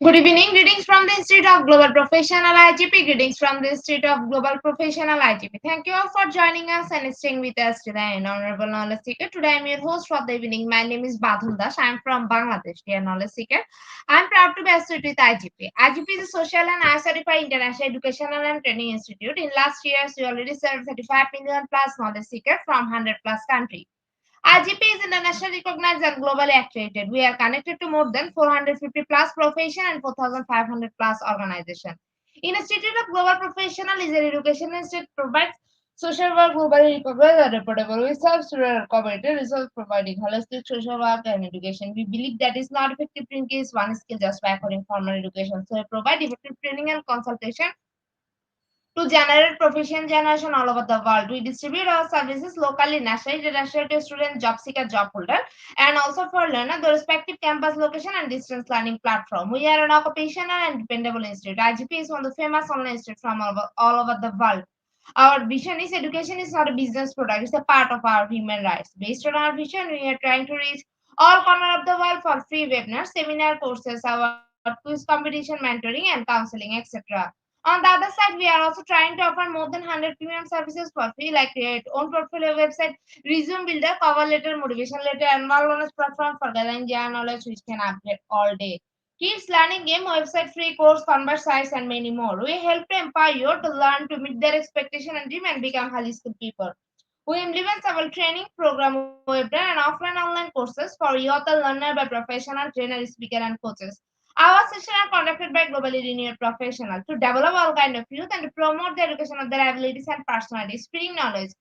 Good evening. Greetings from the Institute of Global Professional IGP. Greetings from the Institute of Global Professional IGP. Thank you all for joining us and staying with us today in Honorable Knowledge Seeker. Today I am your host for the evening. My name is Badhul Das. I am from Bangladesh, dear Knowledge Seeker. I am proud to be associated with IGP. IGP is a social and I-certified international educational and training institute. In last years, we already served 35 million plus knowledge seekers from 100 plus countries. IGP is internationally recognized and globally accredited. We are connected to more than 450 plus profession and 4,500 plus organizations. Institute of Global Professional is an education institute provides social work globally recognized and reputable. We serve student community research providing holistic social work and education. We believe that is not effective in case one skill just by acquiring formal education. So we provide effective training and consultation to generate profession generation all over the world. We distribute our services locally, nationally, internationally to student, job seeker, job holder, and also for learner, the respective campus location and distance learning platform. We are an occupational and dependable institute. IGP is one of the famous online institute from all over the world. Our vision is education is not a business product, it's a part of our human rights. Based on our vision, we are trying to reach all corners of the world for free webinars, seminar courses, our quiz competition, mentoring, and counseling, etc. On the other side, we are also trying to offer more than 100 premium services for free, like create own portfolio website, resume builder, cover letter, motivation letter, and wellness platform for gathering general knowledge which can upgrade all day. Kids learning game website, free course, convert sites, and many more. We help to empower you to learn to meet their expectation and dream and become highly skilled people. We implement several training program, webinar, and offline online courses for youth and learner by professional trainer, speaker, and coaches. Our sessions are conducted by globally renowned professionals to develop all kind of youth and to promote the education of their abilities and personalities. Spreading knowledge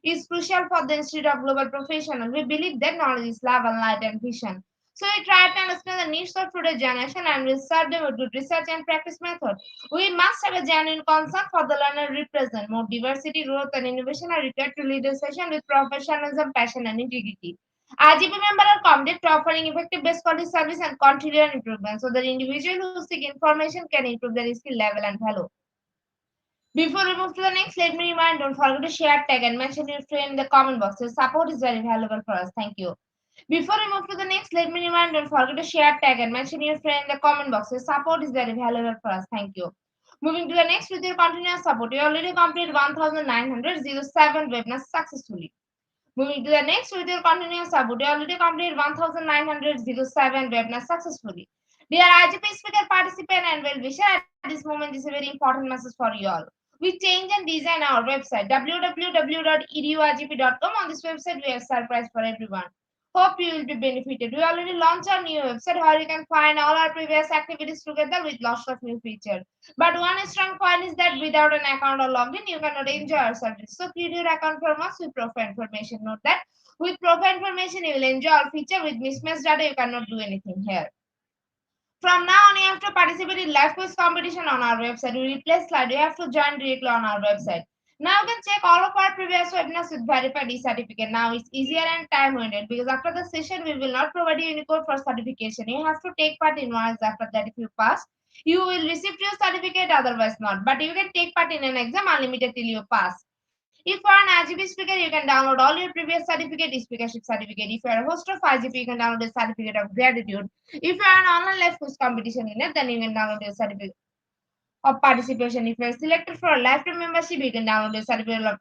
is crucial for the Institute of Global Professionals. We believe that knowledge is love and light and vision. So we try to understand the needs of today's generation and we serve them with good research and practice method. We must have a genuine concern for the learner represent. More diversity, growth, and innovation are required to lead a session with professionalism, passion, and integrity. RGP members are committed to offering effective best quality service and continual improvement so that individuals who seek information can improve their skill level and value. Before we move to the next, let me remind don't forget to share, tag, and mention your friend in the comment box. Your support is very valuable for us. Thank you. Before we move to the next, let me remind don't forget to share, tag, and mention your friend in the comment box. Your support is very valuable for us. Thank you. Moving to the next, with your continuous support, you already completed 1,907 webinars successfully. Moving to the next, with your continuous support, you already completed 1,907 webinars successfully. Dear IGP speaker, participant, and well-wisher, at this moment, this is a very important message for you all. We change and design our website www.eduigp.com. On this website, we have surprise for everyone. Hope you will be benefited. We already launched our new website where you can find all our previous activities together with lots of new features. But one strong point is that without an account or login, you cannot enjoy our service. So create your account from us with profile information. Note that with profile information, you will enjoy our feature. With mismatched data, you cannot do anything here. From now on, you have to participate in live quiz competition on our website. We replace slide. You have to join directly on our website. Now you can check all of our previous webinars with verified e-certificate. Now it's easier and time-limited because after the session, we will not provide you any code for certification. You have to take part in one. After that, if you pass, you will receive your certificate, otherwise not. But you can take part in an exam unlimited till you pass. If you are an IGP speaker, you can download all your previous certificate, speakership certificate. If you are a host of IGP, you can download a certificate of gratitude. If you are an online live quiz competition in it, then you can download a certificate of participation. If you are selected for a lifetime membership, you can download a certificate of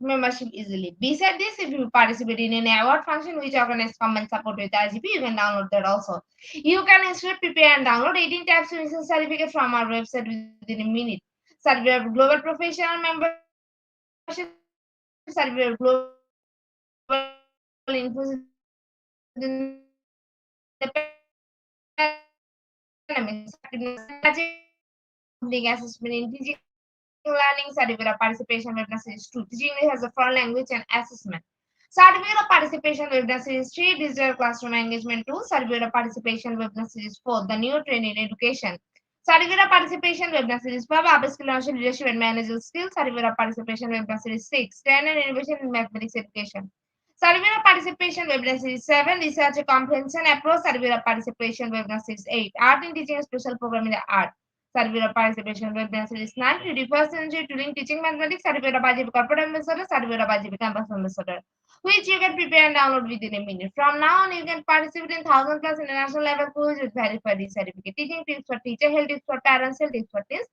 membership easily. Besides this, if you participate in any award function which organizes common support with IGP, you can download that also. You can install, prepare, and download 18 types of mission certificate from our website within a minute. Certificate of Global Professional Membership, Certificate of Global Inclusive Certificate, assessment in teaching learning, certificate of participation webinar series 2, teaching English as a foreign language and assessment. Certificate of participation webinar series 3, digital classroom engagement 2, certificate of participation webinar series 4, the new trend in education. Certificate of participation webinar series 5, upskill leadership, leadership and managerial skills. Certificate of participation webinar series 6, trend and innovation in mathematics education. Certificate of participation webinar series 7, research comprehension approach. Certificate of participation webinar series 8, art in teaching special program in the art. Certificate of participation webinar series 9, 21st century tooling teaching mathematics. Certificate of IGP corporate ambassador. Certificate of IGP campus ambassador, which you can prepare and download within a minute. From now on, you can participate in 1,000 plus international level quiz with verified certificate. Teaching tips for teacher, health tips for parents, health tips for teens,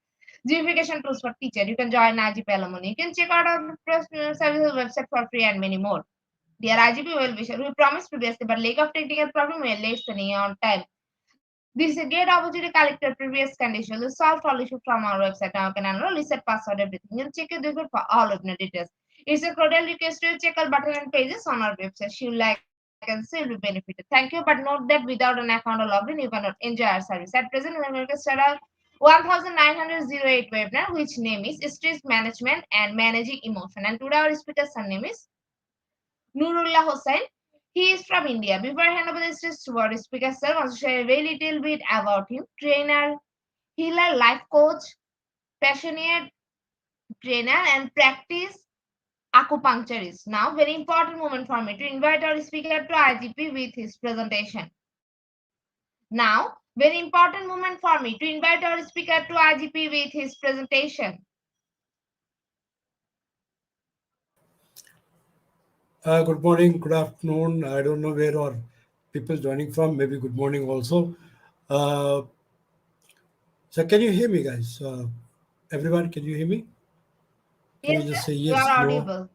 gamification tools for teacher. You can join IGP alumni. You can check out our services website for free and many more. Dear IGP well-wisher, we promised previously, but lack of technical problem, we are late sending on time. This is a great opportunity to collect your previous conditions. We solve all issues from our website. Now you can enroll, reset password, everything. You can check your details for all webinar details. It's a cordial request to check our button and pages on our website. You like and still be benefited. Thank you, but note that without an account or login, you cannot enjoy our service. At present, we will start our 1908 webinar, which name is Stress Management and Managing Emotion. And today our speaker's name is Nurullah Hossain. He is from India. Before I hand over the stage to our speaker, sir, wants to share a very little bit about him. Trainer, healer, life coach, passionate trainer, and practice acupuncturist. Now, very important moment for me to invite our speaker to IGP with his presentation. Now, very important moment for me to invite our speaker to IGP with his presentation. Good morning, good afternoon. I don't know where are people joining from. Maybe good morning also. So can you hear me, guys? Everyone, can you hear me? Can Yes, you just sir, say you yes, are no? audible.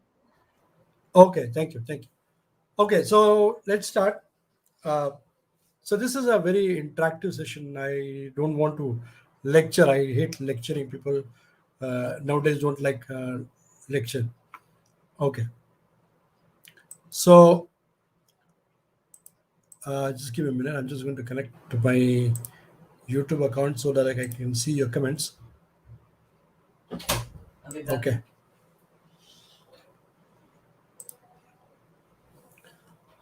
Okay, thank you, thank you. Okay, so let's start. Uh, so this is a very interactive session. I don't want to lecture. I hate lecturing. People nowadays don't like lecture. Okay, so just give me a minute. I'm just going to connect to my YouTube account so that I can see your comments. Okay.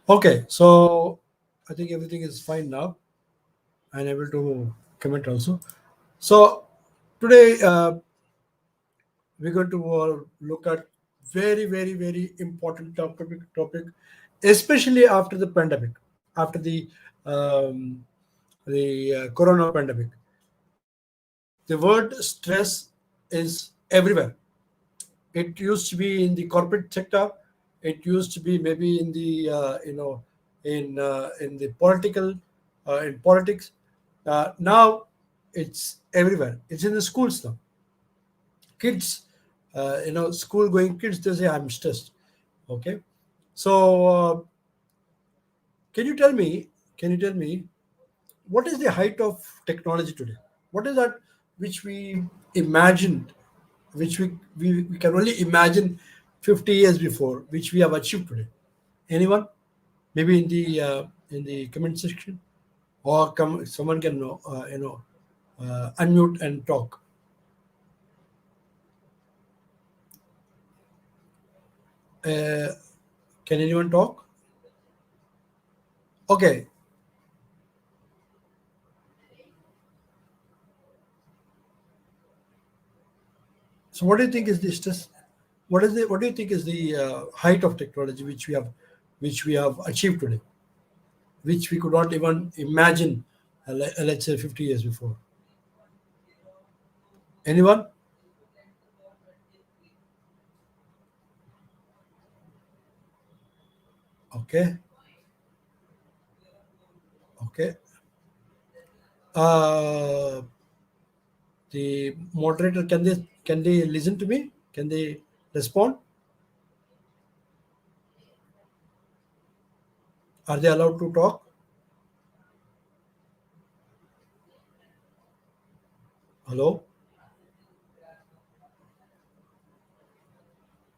Okay. So I think everything is fine now. I'm able to comment also. So today we're going to look at very important topic, especially after the pandemic, after um, the corona pandemic. The word stress is everywhere. It used to be in the corporate sector. It used to be maybe in the in the political in politics. Now it's everywhere. It's in the schools now. Kids, school going kids, they say I'm stressed. Okay, so can you tell me? Can you tell me what is the height of technology today? What is that which we imagined, which we can only imagine 50 years before, which we have achieved today? Anyone? Maybe in the comment section, or someone can unmute and talk. Uh, can anyone talk? Okay. So what do you think is the stress? What do you think is the height of technology which we have achieved today, which we could not even imagine, let's say 50 years before? Anyone? Okay, okay. Uh, the moderator, can they listen to me? Can they respond? Are they allowed to talk? Hello.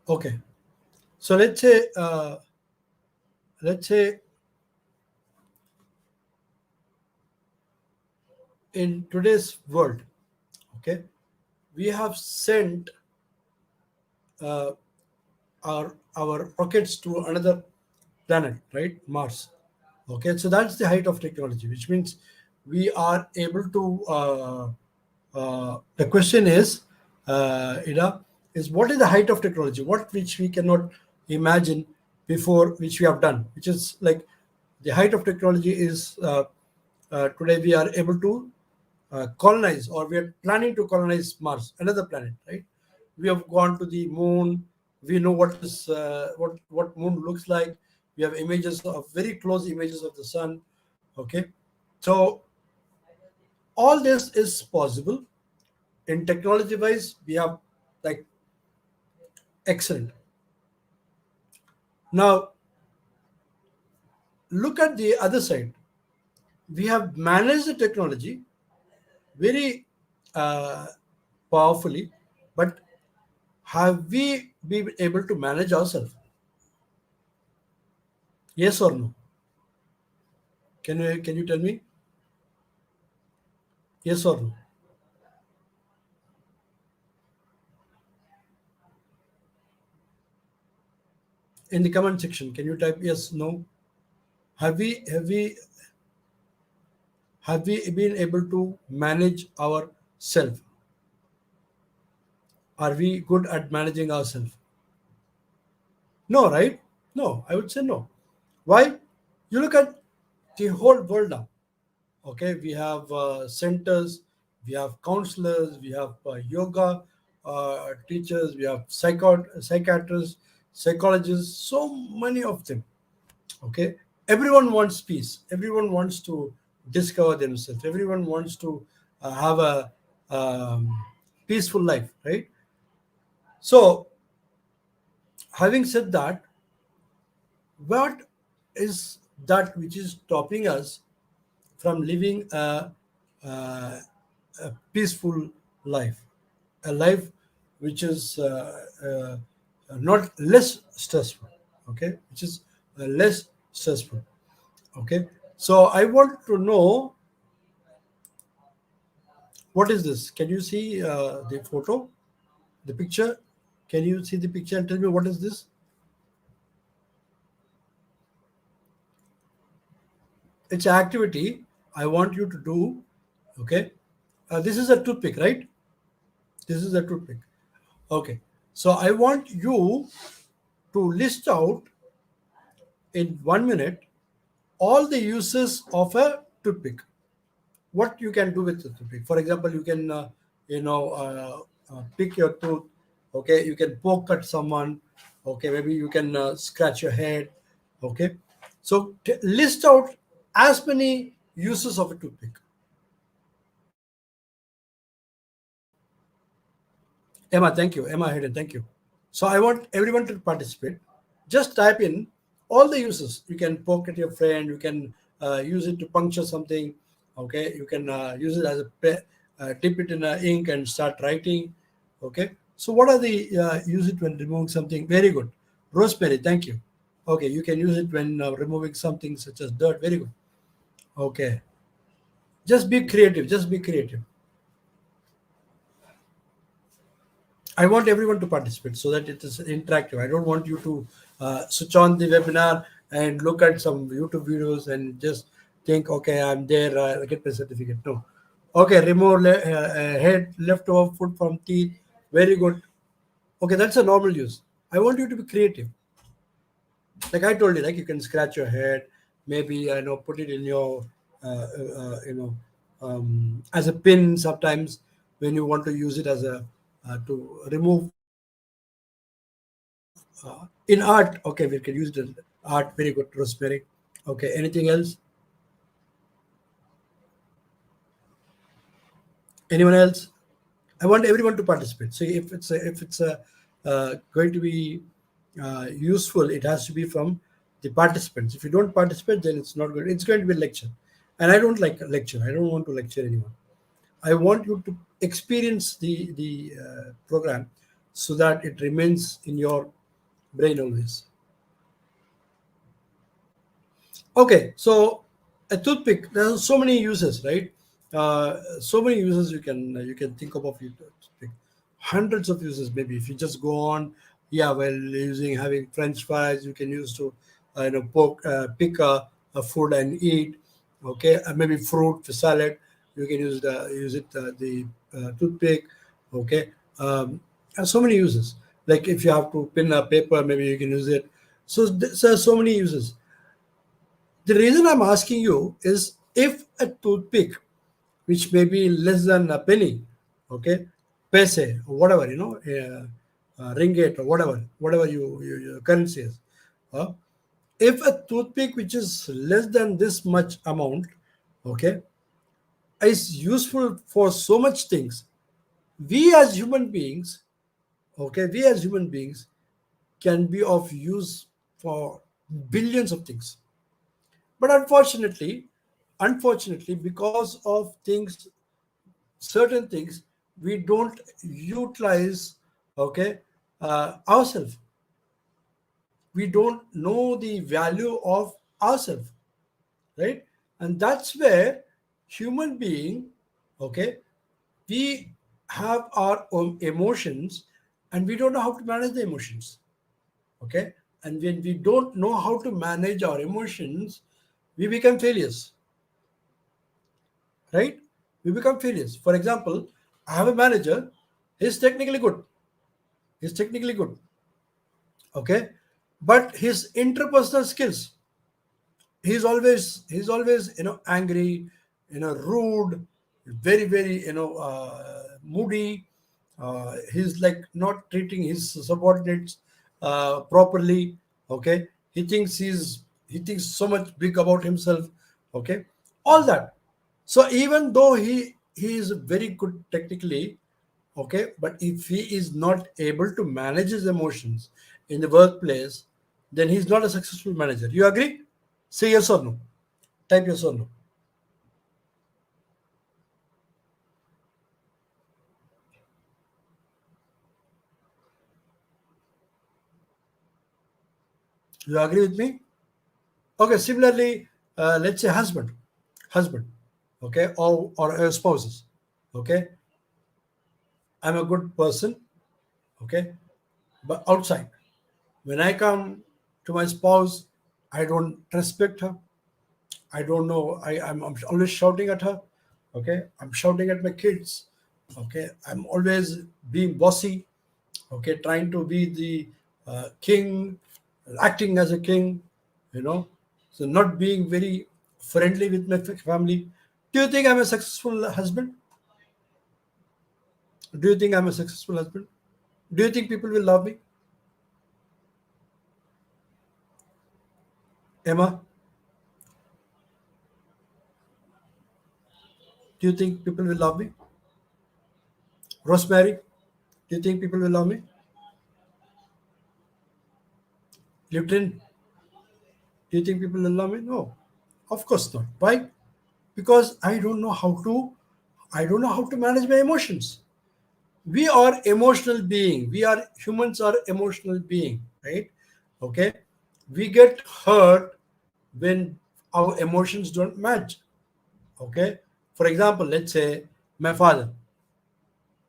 Okay. So let's say in today's world, okay, we have sent uh, our rockets to another planet, right? Mars. Okay, so that's the height of technology, which means we are able to. The question is, is what is the height of technology? What which we cannot imagine before, which we have done, which is like the height of technology is today we are able to colonize, or we are planning to colonize Mars, another planet, right? We have gone to the moon. We know what moon looks like. We have images of very close images of the sun. Okay, so all this is possible in technology wise. We have like excellent. Now look at the other side. We have managed the technology very uh, powerfully, but have we been able to manage ourselves? Yes or no? Can you tell me? Yes or no? In the comment section, can you type yes, no? Have we been able to manage our self? Are we good at managing ourselves? No, right? No, I would say no. Why? You look at the whole world now. Okay, we have centers, we have counselors, we have yoga teachers, we have psychiatrists, psychologists, so many of them. Okay, everyone wants peace, everyone wants to discover themselves, everyone wants to have a peaceful life, right? So having said that, what is that which is stopping us from living a, a peaceful life, a life which is not less stressful, okay, which is less stressful. Okay, so I want to know, what is this? Can you see the photo, the picture? Can you see the picture and tell me what is this? It's an activity I want you to do. Okay, this is a toothpick, right? This is a toothpick. Okay, so I want you to list out in 1 minute all the uses of a toothpick. What you can do with the toothpick? For example, you can pick your tooth. Okay, you can poke at someone. Okay, maybe you can scratch your head. Okay, so list out as many uses of a toothpick. Emma, thank you. Emma Hayden, thank you. So I want everyone to participate. Just type in all the uses. You can poke at your friend. You can use it to puncture something. Okay, you can use it as a dip it in ink and start writing. Okay. So what are the use it when removing something? Very good. Rosemary, thank you. Okay, you can use it when removing something such as dirt. Very good. Okay. Just be creative. Just be creative. I want everyone to participate so that it is interactive. I don't want you to switch on the webinar and look at some YouTube videos and just think, okay, I'm there, get my certificate. No. Okay, remove head, leftover food from teeth. Very good. Okay, that's a normal use. I want you to be creative. Like I told you, like you can scratch your head, maybe put it in your, as a pin sometimes when you want to use it as a to remove in art. Okay, we can use the art. Very good, Rosemary. Okay, anything else? Anyone else? I want everyone to participate. So if it's going to be useful, it has to be from the participants. If you don't participate, then it's not good. It's going to be a lecture, and I don't like a lecture. I don't want to lecture anyone. I want you to experience the program so that it remains in your brain always. Okay, so a toothpick, there are so many uses, right? So many uses you can think of it. Hundreds of uses maybe if you just go on. Yeah, well, using having French fries, you can use to pick a food and eat. Okay, maybe fruit for salad. You can use it the toothpick. Okay, and so many uses. Like if you have to pin a paper, maybe you can use it. So many uses. The reason I'm asking you is if a toothpick, which may be less than a penny, okay, paise or whatever, ringgit or whatever your currency is. Uh, if a toothpick which is less than this much amount, okay, is useful for so much things, we as human beings, okay, we as human beings can be of use for billions of things. But unfortunately, because of things, certain things, we don't utilize, okay, ourselves. We don't know the value of ourselves, right? And that's where human being, okay, we have our own emotions and we don't know how to manage the emotions, okay? And when we don't know how to manage our emotions, we become failures, right? We become failures. For example, I have a manager. He's technically good. He's technically good. Okay, but his interpersonal skills. He's always angry, rude, very moody. He's like not treating his subordinates properly. Okay, he thinks so much big about himself. Okay, all that. So even though he is very good technically, okay, but if he is not able to manage his emotions in the workplace, then he's not a successful manager. You agree? Say yes or no. Type yes or no. You agree with me? Okay, similarly, let's say husband, okay, or spouses, okay. I'm a good person, okay, but outside, when I come to my spouse, I don't respect her. I don't know. I'm always shouting at her. Okay. I'm shouting at my kids. Okay. I'm always being bossy. Okay. Trying to be the king, acting as a king, you know. So not being very friendly with my family. Do you think I'm a successful husband? Do you think I'm a successful husband? Do you think people will love me? Emma, do you think people will love me? Rosemary, do you think people will love me? Lieutenant, do you think people will love me? No, of course not. Why? Because I don't know how to manage my emotions. We are emotional being. We are humans are emotional being, right? Okay. We get hurt when our emotions don't match. Okay. For example, let's say my father.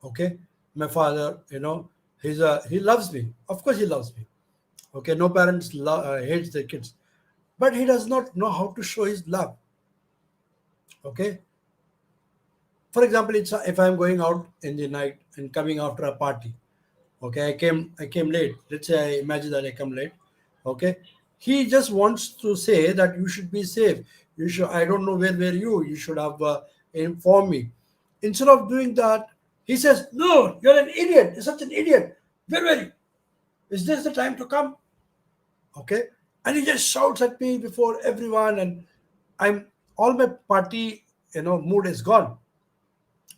Okay. My father, he loves me. Of course he loves me. Okay. No parents hates their kids, but he does not know how to show his love. Okay. For example, it's if I'm going out in the night and coming after a party. Okay, I came late. Let's say I imagine that I come late. Okay, he just wants to say that you should be safe. You should. I don't know where were you. You should have informed me. Instead of doing that, he says, "No, you're an idiot. You're such an idiot. Where were you? Is this the time to come?" Okay, and he just shouts at me before everyone, and I'm all my party, mood is gone.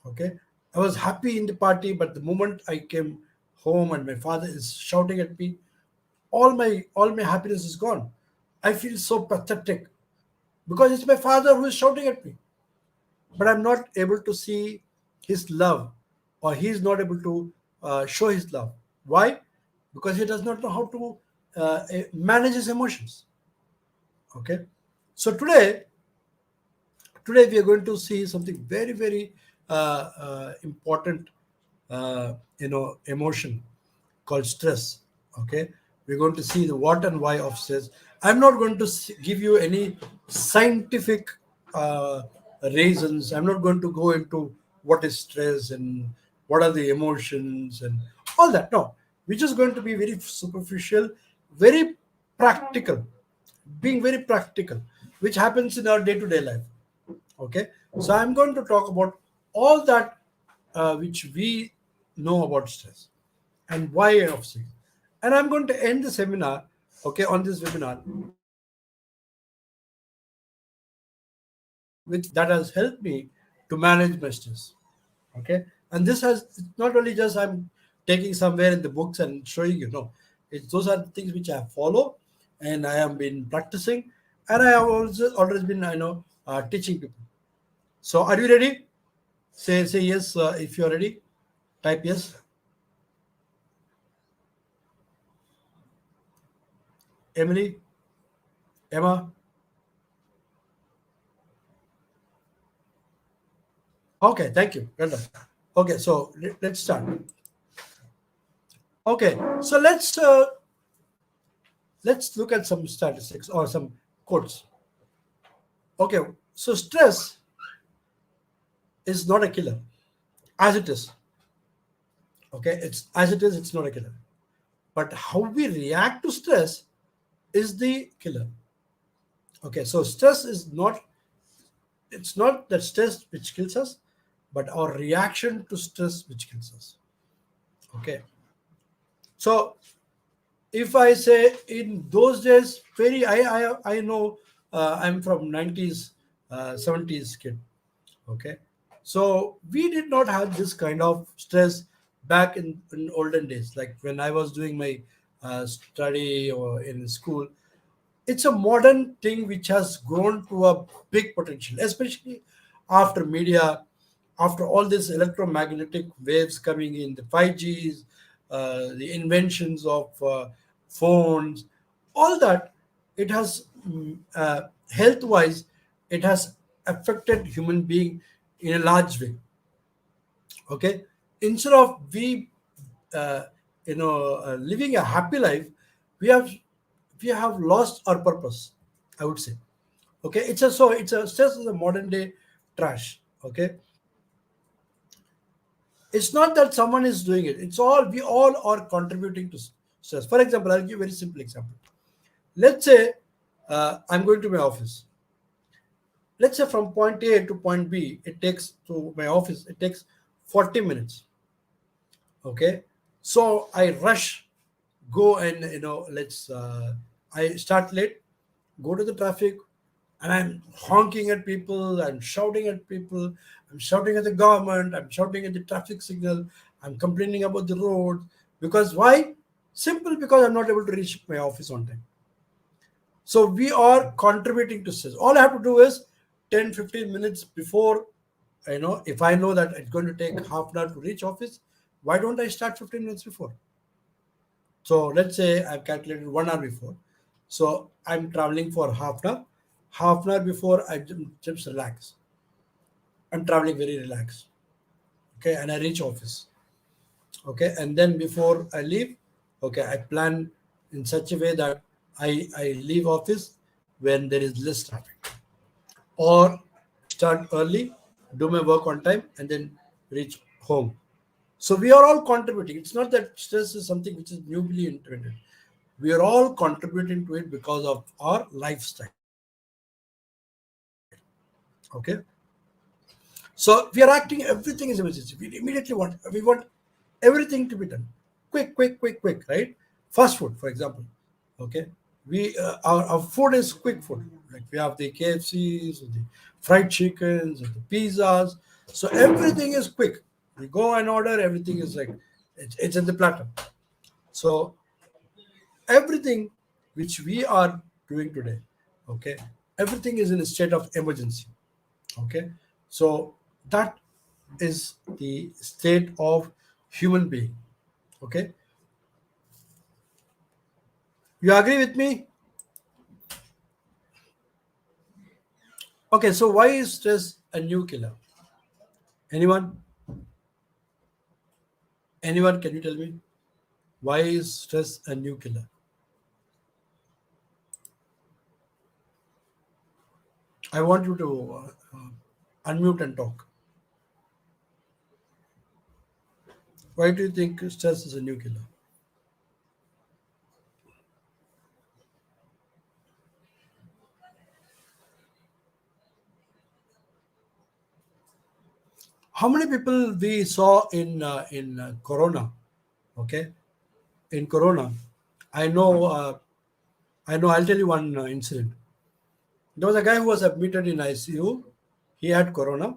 Okay, I was happy in the party, but the moment I came home and my father is shouting at me, all my happiness is gone. I feel so pathetic because it's my father who is shouting at me, but I'm not able to see his love, or he is not able to show his love. Why? Because he does not know how to manage his emotions. Okay, so today we are going to see something very, very important, emotion called stress. Okay, we're going to see the what and why of stress. I'm not going to give you any scientific uh, reasons. I'm not going to go into what is stress and what are the emotions and all that. No, we're just going to be very superficial, very practical, being very practical, which happens in our day-to-day life. Okay, so I'm going to talk about all that which we know about stress and why of stress. And I'm going to end the seminar, okay, on this webinar, which that has helped me to manage my stress. Okay, and this has, it's not only just I'm taking somewhere in the books and showing you. No, it's those are the things which I follow, and I have been practicing, and I have also always been, teaching people. So are you ready? Say yes if you're ready. Type yes. Emily, Emma. Okay, thank you. Well done. Okay, so let's start. Okay, so let's look at some statistics or some quotes. Okay, so stress is not a killer, as it is. Okay, it's as it is. It's not a killer, but how we react to stress is the killer. Okay, so stress is not. It's not the stress which kills us, but our reaction to stress which kills us. Okay, so if I say in those days, very I know I'm from 90s, 70s kid. Okay, so we did not have this kind of stress back in olden days. Like when I was doing my study or in school, it's a modern thing which has grown to a big potential, especially after media, after all these electromagnetic waves coming in, the 5Gs, the inventions of phones, all that. It has health wise, it has affected human being in a large way. Okay, instead of we uh, living a happy life, we have we have lost our purpose, I would say. Okay, it's a stress is a modern day trash. Okay, it's not that someone is doing it, it's all we all are contributing to stress. For example, I'll give you a very simple example. Let's say I'm going to my office. Let's say from point A to point B, it takes to my office, it takes 40 minutes. Okay, so I rush, go and let's I start late, go to the traffic, and I'm honking at people, I'm shouting at people, I'm shouting at the government, I'm shouting at the traffic signal, I'm complaining about the road. Because why? Simple, because I'm not able to reach my office on time. So we are contributing to stress. All I have to do is 10-15 minutes before, if I know that it's going to take half an hour to reach office, why don't I start 15 minutes before? So let's say I've calculated 1 hour before. So I'm traveling for half an hour. Half an hour before, I just relax. I'm traveling very relaxed. Okay, and I reach office. Okay, and then before I leave, okay, I plan in such a way that I leave office when there is less traffic, or start early, do my work on time, and then reach home. So we are all contributing. It's not that stress is something which is newly invented. We are all contributing to it because of our lifestyle. Okay. So we are acting, everything is emergency. We immediately we want everything to be done. Quick, quick, quick, quick, right? Fast food, for example. Okay. Our food is quick food. Like we have the KFCs, the fried chickens, and the pizzas. So everything is quick. We go and order, everything is like it's in the platter. So everything which we are doing today, okay, everything is in a state of emergency. Okay, so that is the state of human being. Okay, you agree with me? Okay, so why is stress a new killer? Anyone? Anyone? Can you tell me why is stress a new killer? I want you to unmute and talk. Why do you think stress is a new killer? How many people we saw in Corona? Okay, in Corona, I know. I know. I'll tell you one incident. There was a guy who was admitted in ICU. He had Corona.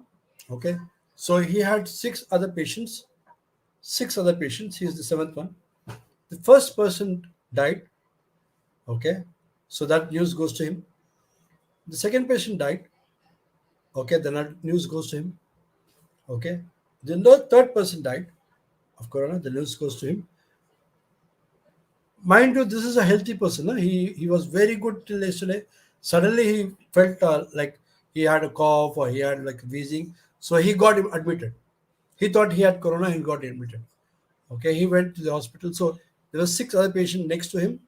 Okay, so he had six other patients. Six other patients. He is the seventh one. The first person died. Okay, so that news goes to him. The second patient died. Okay, then that news goes to him. Okay, then the third person died of Corona. The news goes to him. Mind you, this is a healthy person. No? He was very good till yesterday. Suddenly he felt like he had a cough or he had like wheezing, so he got him admitted. He thought he had corona. He got admitted. Okay, he went to the hospital. So there were six other patients next to him.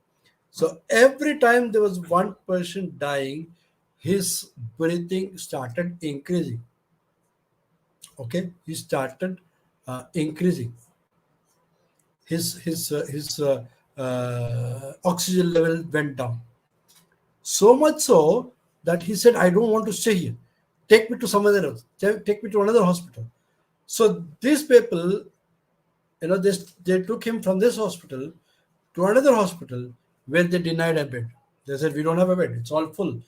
So every time there was one person dying, his breathing started increasing. Okay, he started increasing. His oxygen level went down. So much so that he said, I don't want to stay here. Take me to some other else. Take me to another hospital. So these people, they took him from this hospital to another hospital where they denied a bed. They said, we don't have a bed. It's all full.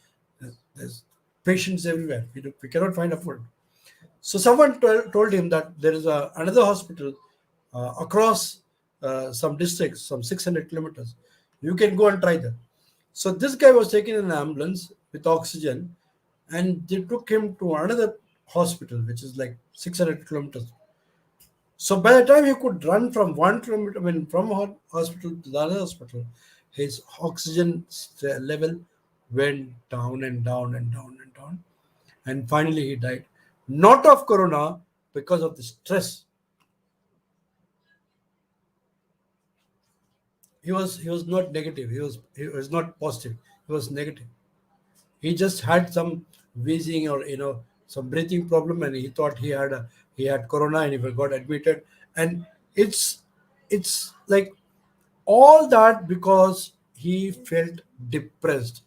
There's patients everywhere. We cannot find a food. So someone told him that there is another hospital across some districts, some 600 kilometers. You can go and try that. So this guy was taken in an ambulance with oxygen, and they took him to another hospital, which is like 600 kilometers. So by the time he could run from 1 kilometer, I mean, from one hospital to the other hospital, his oxygen level went down and down and down and down, and finally he died, not of corona, because of the stress. He was not negative. He was not positive. He was negative. He just had some wheezing or some breathing problem, and he thought he had corona, and he got admitted. And it's like all that because he felt depressed.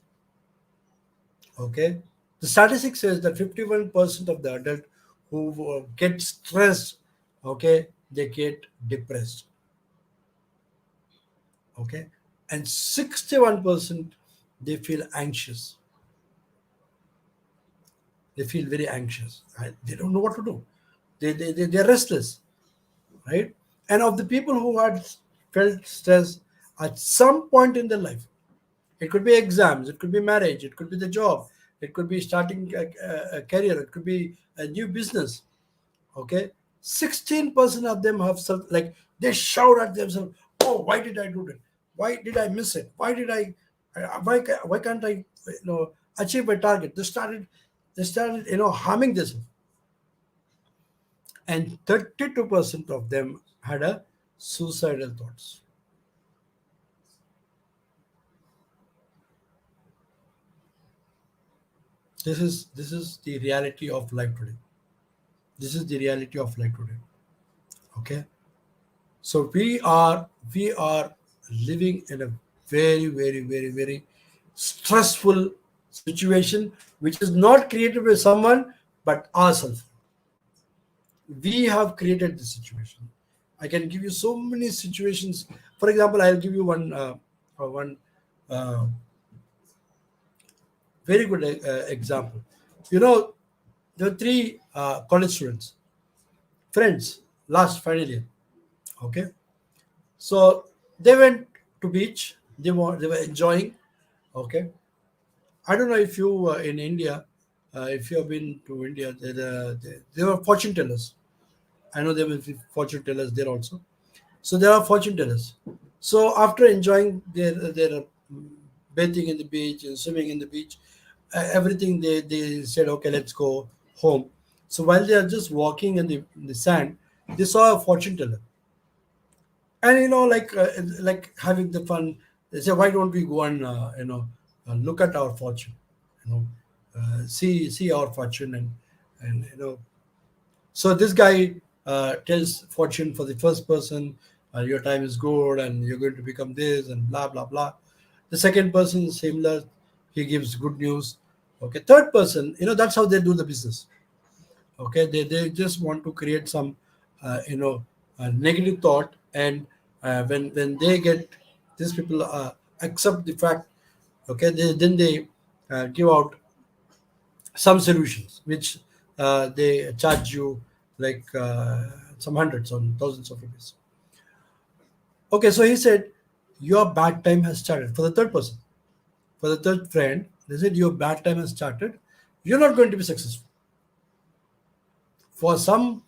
Okay, the statistic says that 51% of the adult who get stressed, okay, they get depressed. Okay, and 61% they feel anxious. They feel very anxious. They don't know what to do. They're restless, right? And of the people who had felt stress at some point in their life, it could be exams, it could be marriage, it could be the job, it could be starting a career, it could be a new business. Okay, 16% of them have some, like, they shout at themselves, "Oh, why did I do that? Why did I miss it? Why did why can't I achieve my target?" They started harming themselves, and 32% of them had a suicidal thoughts. This is the reality of life today. This is the reality of life today. Okay, so we are living in a very very very very stressful situation, which is not created by someone but ourselves. We have created the situation. I can give you so many situations. For example, I'll give you one uh, very good example. You know, there were three college students, friends, last final year. Okay, so they went to beach. They were enjoying. Okay, I don't know if you in India, if you have been to India, they were fortune tellers. I know there will be fortune tellers there also. So there are fortune tellers. So after enjoying their bathing in the beach and swimming in the beach, everything. They said, okay, let's go home. So while they are just walking in the sand, they saw a fortune teller, and like having the fun. They say, why don't we go and look at our fortune, you know, see our fortune, and so this guy tells fortune for the first person, your time is good and you're going to become this and blah blah blah. The second person similar, he gives good news. Okay, third person, that's how they do the business. Okay, they just want to create some negative thought, and when they get these people accept the fact. Okay, then they give out some solutions which they charge you like some hundreds or thousands of rupees. Okay, so he said your bad time has started. For the third person, for the third friend, they said your bad time has started. You're not going to be successful for some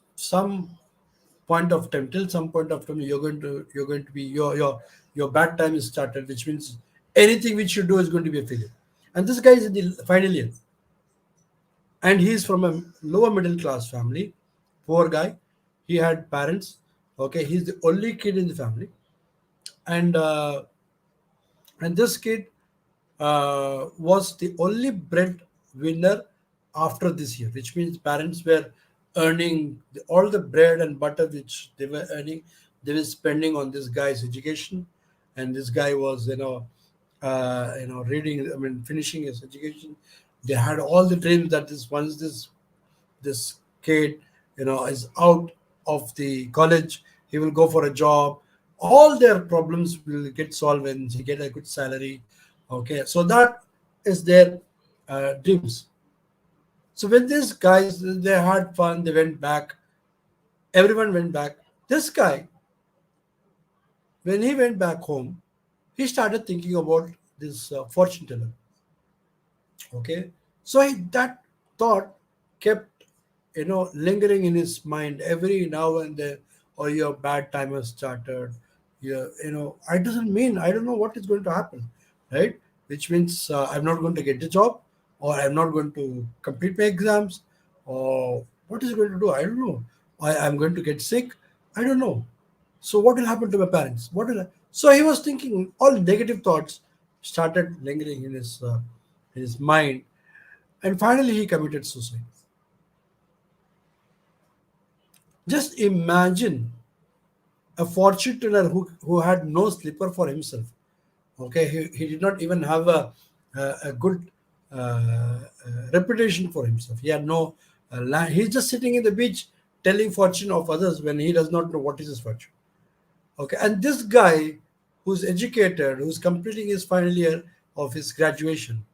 point of time. Till some point of time, you're going to be your bad time is started, which means anything which you do is going to be a failure. And this guy is in the final year, and he's from a lower middle class family, poor guy. He had parents. Okay, he's the only kid in the family, and this kid was the only breadwinner after this year, which means parents were earning all the bread and butter which they were earning, they were spending on this guy's education. And this guy was reading, I mean, finishing his education. They had all the dreams that this once this kid is out of the college, he will go for a job, all their problems will get solved when he get a good salary. Okay, so that is their dreams. So when these guys, they had fun, they went back, everyone went back. This guy, when he went back home, he started thinking about this fortune teller. Okay, so that thought kept lingering in his mind every now and then. Or your bad time has started. I doesn't mean, I don't know what is going to happen, right? Which means I'm not going to get the job, or I'm not going to complete my exams, or what is it going to do? I don't know. I'm going to get sick. I don't know. So what will happen to my parents? So he was thinking, all negative thoughts started lingering in his mind, and finally he committed suicide. Just imagine a fortune teller who had no slipper for himself. Okay, he did not even have a good reputation for himself. He had no land. He's just sitting in the beach telling fortune of others when he does not know what is his fortune. Okay, and this guy who's educated, who's completing his final year of his graduation,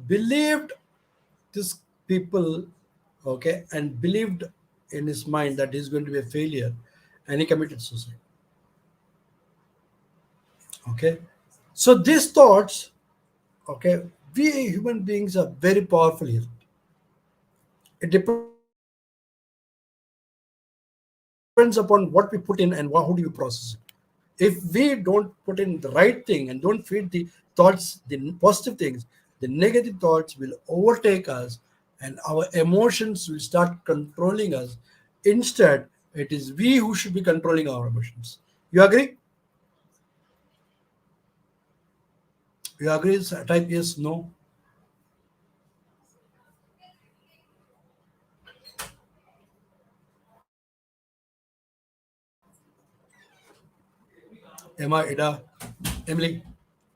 believed this people. Okay, and believed in his mind that he's going to be a failure, and he committed suicide. Okay, so these thoughts, okay, we human beings are very powerful here. It depends upon what we put in and how do you process it. If we don't put in the right thing and don't feed the thoughts, the positive things, the negative thoughts will overtake us, and our emotions will start controlling us. Instead, it is we who should be controlling our emotions. You agree? You agree? Type yes, no. Emma, Ida, Emily,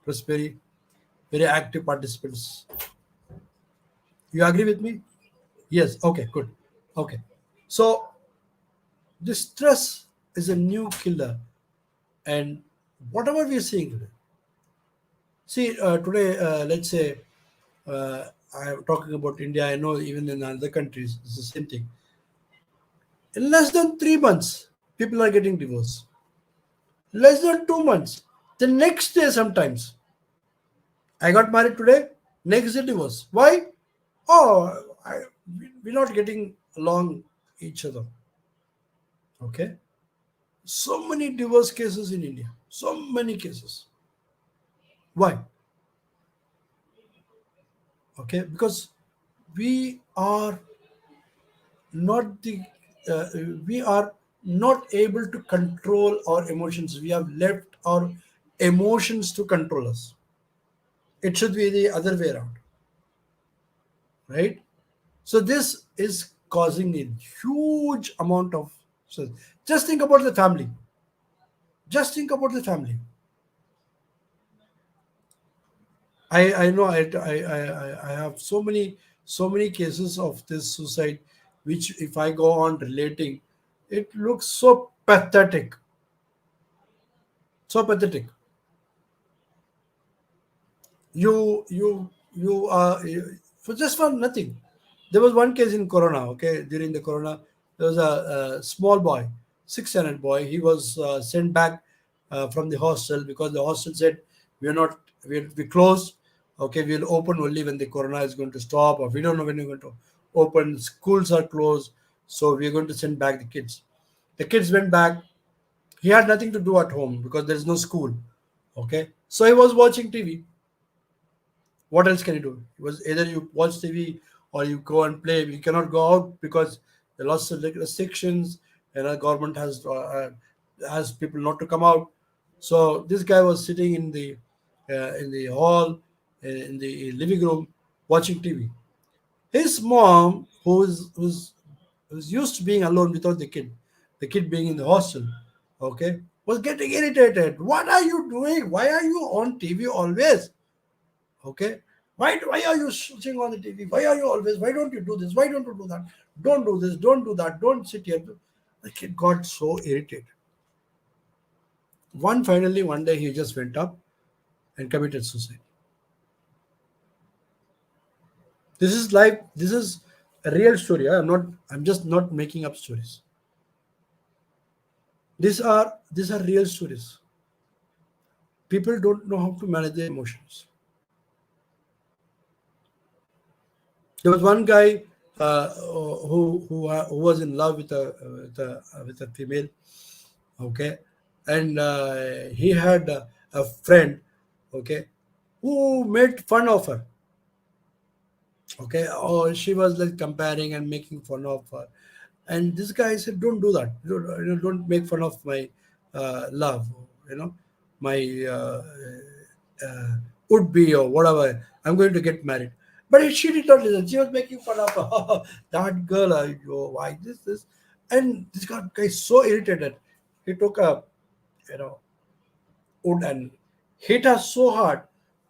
Prosperi, very active participants. You agree with me? Yes. Okay, good. Okay. So the stress is a new killer, and whatever we are seeing today. See, today, let's say, I'm talking about India. I know even in other countries, it's the same thing. In less than 3 months, people are getting divorced. Less than 2 months, the next day sometimes. I got married today, next day divorce. Why? Oh, we're not getting along each other. Okay. So many divorce cases in India. So many cases. Why? Okay, because we are not the uh, we are not able to control our emotions. We have left our emotions to control us. It should be the other way around, right? So this is causing a huge amount of stress. Just think about the family. Just think about the family. I know I have so many cases of this suicide, which if I go on relating, it looks so pathetic, so pathetic. You for just for nothing. There was one case in Corona. Okay, during the Corona, there was a small boy, 6 standard boy. He was sent back from the hostel because the hostel said we are not we closed. Okay, we'll open only when the Corona is going to stop, or we don't know when we're going to open. Schools are closed, so we're going to send back the kids. The kids went back. He had nothing to do at home because there is no school. Okay, so he was watching TV. What else can you do? It was either you watch TV or you go and play. You cannot go out because there are lots of restrictions, and our government has people not to come out. So this guy was sitting in the hall, in the living room, watching TV. His mom, who's used to being alone without the kid being in the hostel, okay, was getting irritated. What are you doing? Why are you on TV always? Okay, why are you switching on the TV? Why are you always? Why don't you do this? Why don't you do that? Don't do this, don't do that, don't sit here. The kid got so irritated. One day he just went up and committed suicide. This is life. This is a real story. I'm just not making up stories. These are real stories. People don't know how to manage their emotions. There was one guy who was in love with a female. Okay, and he had a friend, okay, who made fun of her. Okay, or she was like comparing and making fun of her, and this guy said, don't do that. Don't make fun of my love, you know my uh, would be or whatever. I'm going to get married. But she did not listen. She was making fun of her. That girl, why this, and this guy is so irritated. He took a, you know wood and hit her so hard,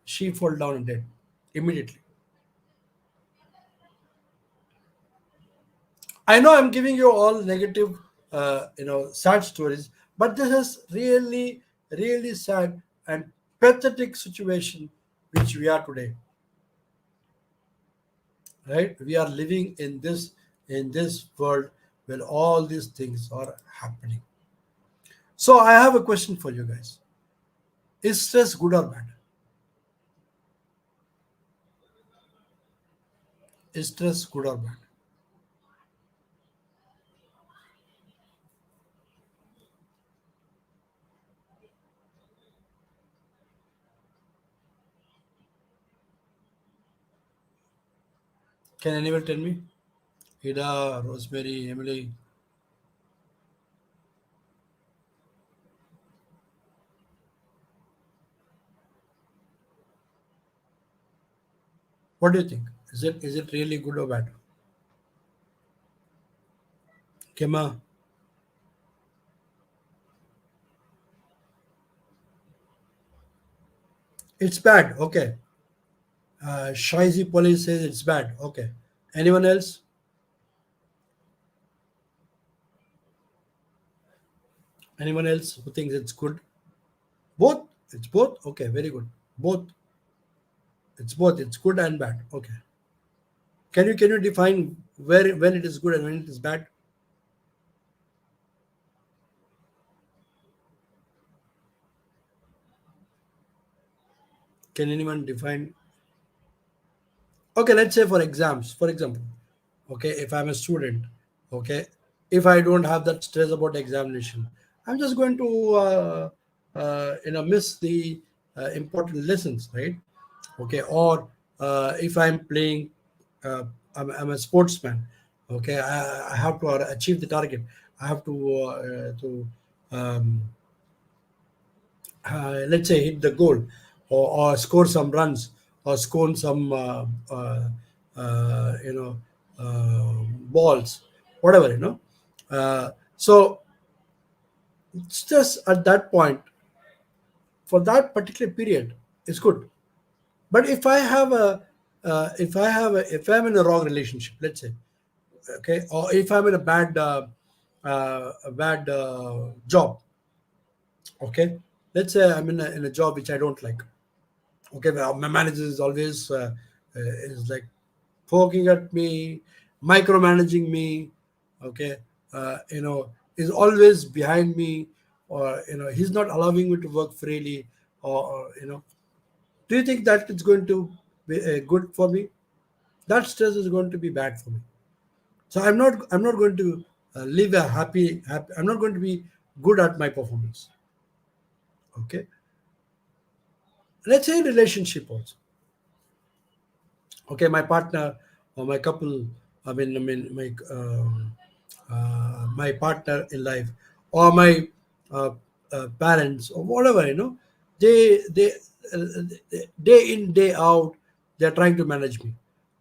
she fell down and dead immediately. I know I'm giving you all negative, sad stories, but this is really, really sad and pathetic situation which we are today. Right? We are living in this world where all these things are happening. So I have a question for you guys: is stress good or bad? Is stress good or bad? Can anyone tell me? Ida, Rosemary, Emily, what do you think? Is it really good or bad? Kema, it's bad. Okay. Shaisi police says it's bad. Okay. Anyone else? Anyone else who thinks it's good? Both? It's both? Okay, very good. Both. It's both. It's good and bad. Okay. Can you define where when it is good and when it is bad? Can anyone define? Okay, let's say for exams, for example. Okay, if I'm a student, okay, if I don't have that stress about examination, I'm just going to miss the important lessons, right? Okay, or if I'm playing, uh, I'm a sportsman. Okay, I have to achieve the target. I have to um, let's say hit the goal, or score some runs, or score some you know balls, whatever, so it's just at that point, for that particular period, it's good. But if I'm in a wrong relationship, let's say, okay, or if I'm in a bad job, okay, let's say I'm in a job which I don't like. Okay, well, my manager is always is like poking at me, micromanaging me. Okay, is always behind me, or he's not allowing me to work freely, or. Do you think that it's going to be good for me? That stress is going to be bad for me. So I'm not going to live a happy. I'm not going to be good at my performance. Okay. Let's say relationship also. Okay, my partner or my couple. I mean, my partner in life, or my uh, parents, or whatever. They day in day out, they're trying to manage me.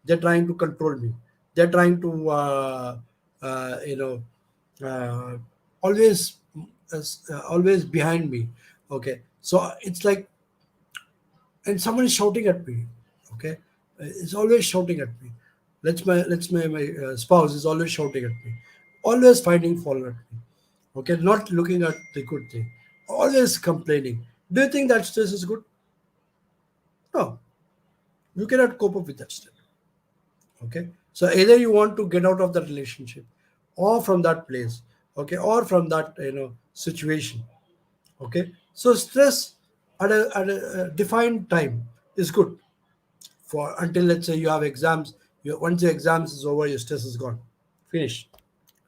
They're trying to control me. They're trying to uh, you know uh, always always behind me. Okay, so it's like, and someone is shouting at me. Okay, it's always shouting at me. My spouse is always shouting at me, always finding fault at me. Okay, not looking at the good thing, always complaining. Do you think that stress is good? No, you cannot cope up with that stress. Okay, so either you want to get out of that relationship, or from that place, okay, or from that situation. Okay, so stress at a defined time is good, for until, let's say, you have exams. Once your exams is over, your stress is gone, finished,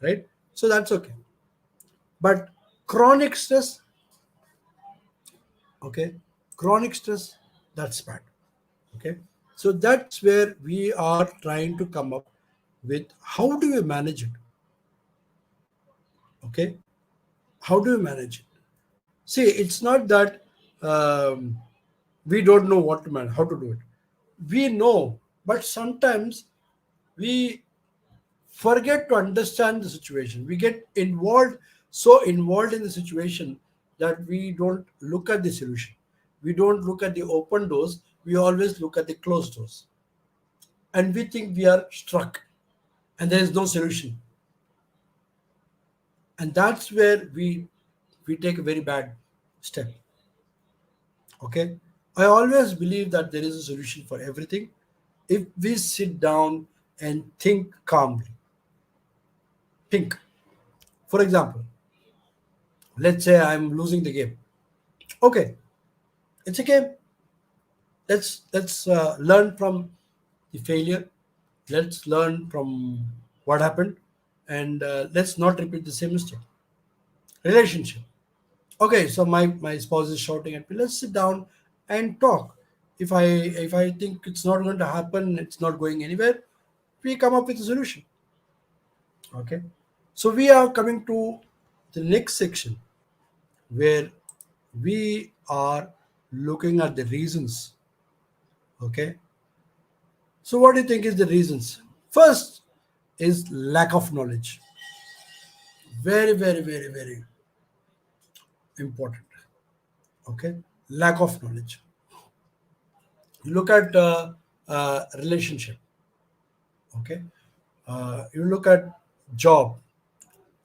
right? So that's okay. But chronic stress, okay, chronic stress, that's bad. Okay, so that's where we are trying to come up with, how do we manage it? Okay, how do we manage it? See, it's not that um, we don't know what to manage, how to do it. We know, but sometimes we forget to understand the situation. We get involved, so involved in the situation, that we don't look at the solution. We don't look at the open doors. We always look at the closed doors, and we think we are struck, and there is no solution. And that's where we take a very bad step. Okay, I always believe that there is a solution for everything if we sit down and think calmly. Think. For example, let's say I'm losing the game. Okay, it's a game. Let's learn from the failure. Let's learn from what happened, and let's not repeat the same mistake. Relationship. Okay, so my spouse is shouting at me. Let's sit down and talk. If I think it's not going to happen, it's not going anywhere, we come up with a solution. Okay, so we are coming to the next section, where we are looking at the reasons. Okay, so what do you think is the reasons? First is lack of knowledge. Very, very, very, very important. Okay, lack of knowledge. You look at relationship. Okay, you look at job.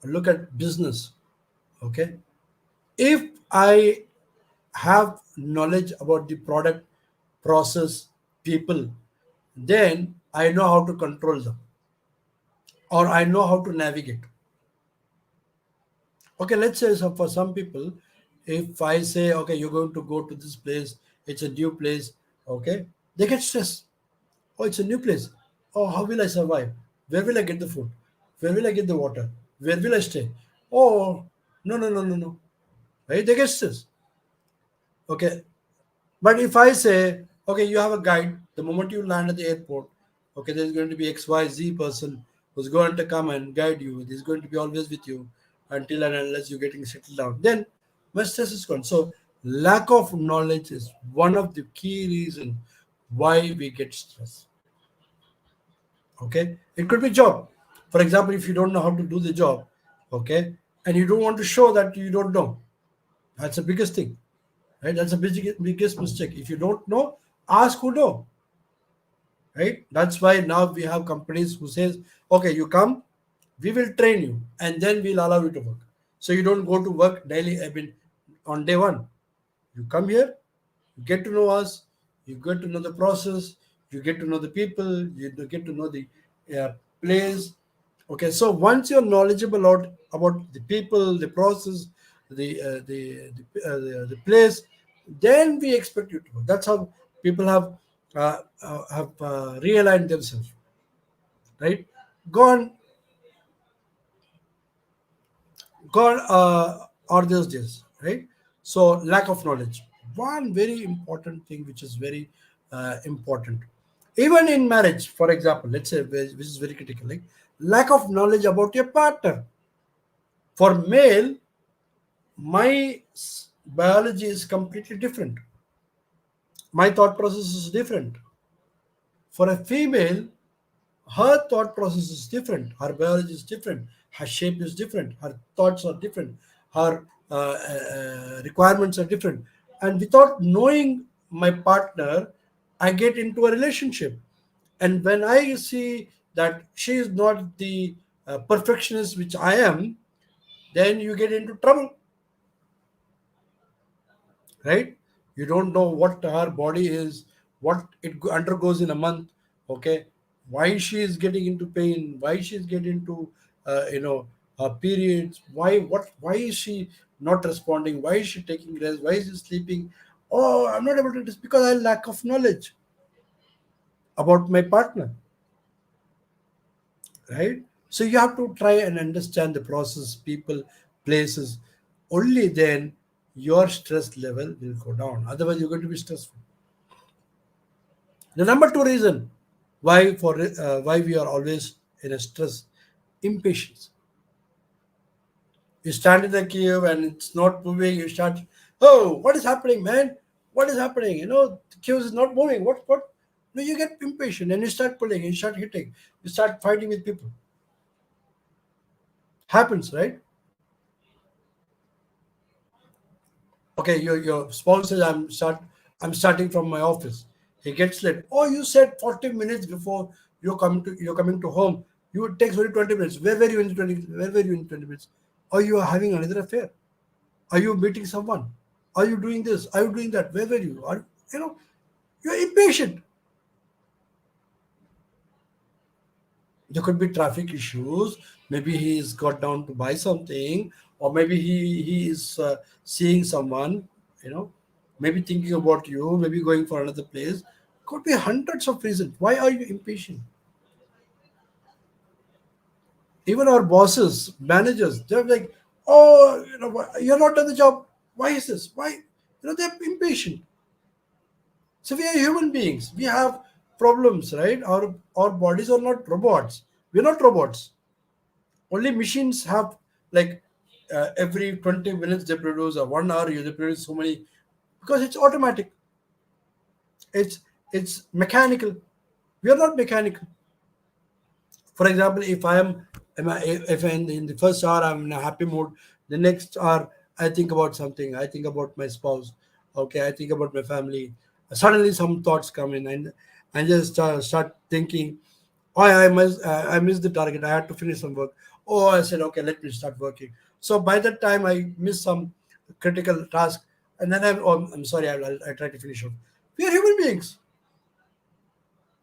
Look at business. Okay, if I have knowledge about the product, process, people, then I know how to control them, or I know how to navigate. Okay, let's say, so for some people, if I say, okay, you're going to go to this place, it's a new place, okay, they get stressed. Oh, it's a new place. Oh, how will I survive? Where will I get the food? Where will I get the water? Where will I stay? Oh, no, no, no, no, no. Right? They get stressed. Okay. But if I say, Okay, you have a guide. The moment you land at the airport, okay, there's going to be XYZ person who's going to come and guide you. He's going to be always with you until and unless you're getting settled down. Then my stress is gone. So lack of knowledge is one of the key reasons why we get stressed. Okay, it could be job. For example, if you don't know how to do the job, okay, and you don't want to show that you don't know, that's the biggest thing, right? That's the biggest mistake. If you don't know, ask who know, right? That's why now we have companies who says, okay, you come, we will train you and then we'll allow you to work. So you don't go to work daily. I mean, on day one, you come here, you get to know us, you get to know the process, you get to know the people, you get to know the uh, place. Okay, so once you're knowledgeable about the people, the process, the place, then we expect you to work. That's how people have realigned themselves, right? Gone, gone are those days, right? So lack of knowledge. One very important thing, which is very important, even in marriage, for example, let's say which is very critical, like lack of knowledge about your partner. For male, my biology is completely different. My thought process is different. For a female, her thought process is different, her biology is different, her shape is different, her thoughts are different, her requirements are different. And without knowing my partner, I get into a relationship. And when I see that she is not the perfectionist which I am, then you get into trouble, right? You don't know what her body is, what it undergoes in a month. Okay, why she is getting into pain, why she is getting into her periods, why is she not responding, why is she taking rest, why is she sleeping. Oh, I'm not able to, it's because I lack of knowledge about my partner, right? So you have to try and understand the process, people, places. Only then your stress level will go down. Otherwise, you're going to be stressful. The number two reason why we are always in a stress, impatience. You stand in the queue and it's not moving. You start, oh, what is happening, man? What is happening? The queue is not moving. What? No, you get impatient and you start pulling. You start hitting. You start fighting with people. Happens, right? Okay, your spouse says I'm starting from my office. He gets late. Oh, you said 40 minutes before you're coming to home. You it takes only 20 minutes. Where were you in 20 minutes? Are you having another affair? Are you meeting someone? Are you doing this? Are you doing that? Where were you? You're impatient. There could be traffic issues. Maybe he's got down to buy something, or maybe he is seeing someone. You know, maybe thinking about you. Maybe going for another place. Could be hundreds of reasons. Why are you impatient? Even our bosses, managers, they're like, "Oh, you're not done the job. Why is this? Why?" They're impatient. So we are human beings. We have problems, right? Our bodies are not robots. We're not robots. Only machines have, like, every 20 minutes they produce, or 1 hour they produce so many, because it's automatic. It's mechanical. We are not mechanical. For example, if I am if in the first hour I'm in a happy mood, the next hour I think about something. I think about my spouse. Okay, I think about my family. Suddenly some thoughts come in, and I just start thinking, oh, I missed the target. I had to finish some work. Oh, I said, okay, let me start working. So by that time I miss some critical task, and then I'm sorry, I try to finish off. We are human beings.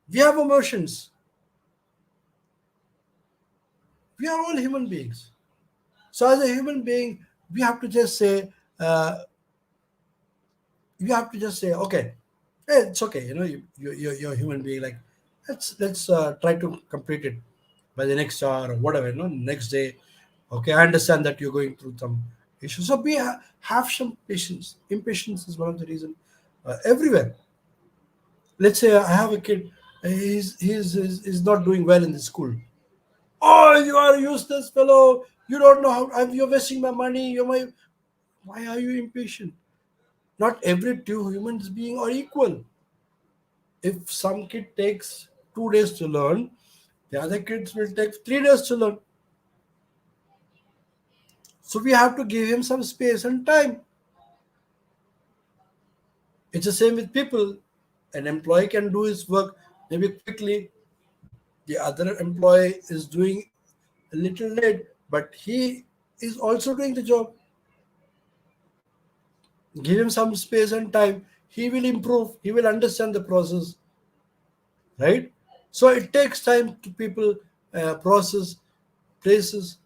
We have emotions. We are all human beings. So as a human being, we have to just say, okay, hey, it's okay. You're a human being. Like, let's try to complete it by the next hour or whatever. Next day. Okay, I understand that you're going through some issues. So have some patience. Impatience is one of the reason everywhere. Let's say I have a kid, he's not doing well in the school. Oh, you are a useless fellow. You don't know how you're wasting my money. You're my. Why are you impatient? Not every two humans being are equal. If some kid takes 2 days to learn, the other kids will take 3 days to learn. So we have to give him some space and time. It's the same with people. An employee can do his work maybe quickly. The other employee is doing a little late, but he is also doing the job. Give him some space and time. He will improve. He will understand the process, right? So it takes time to people process places.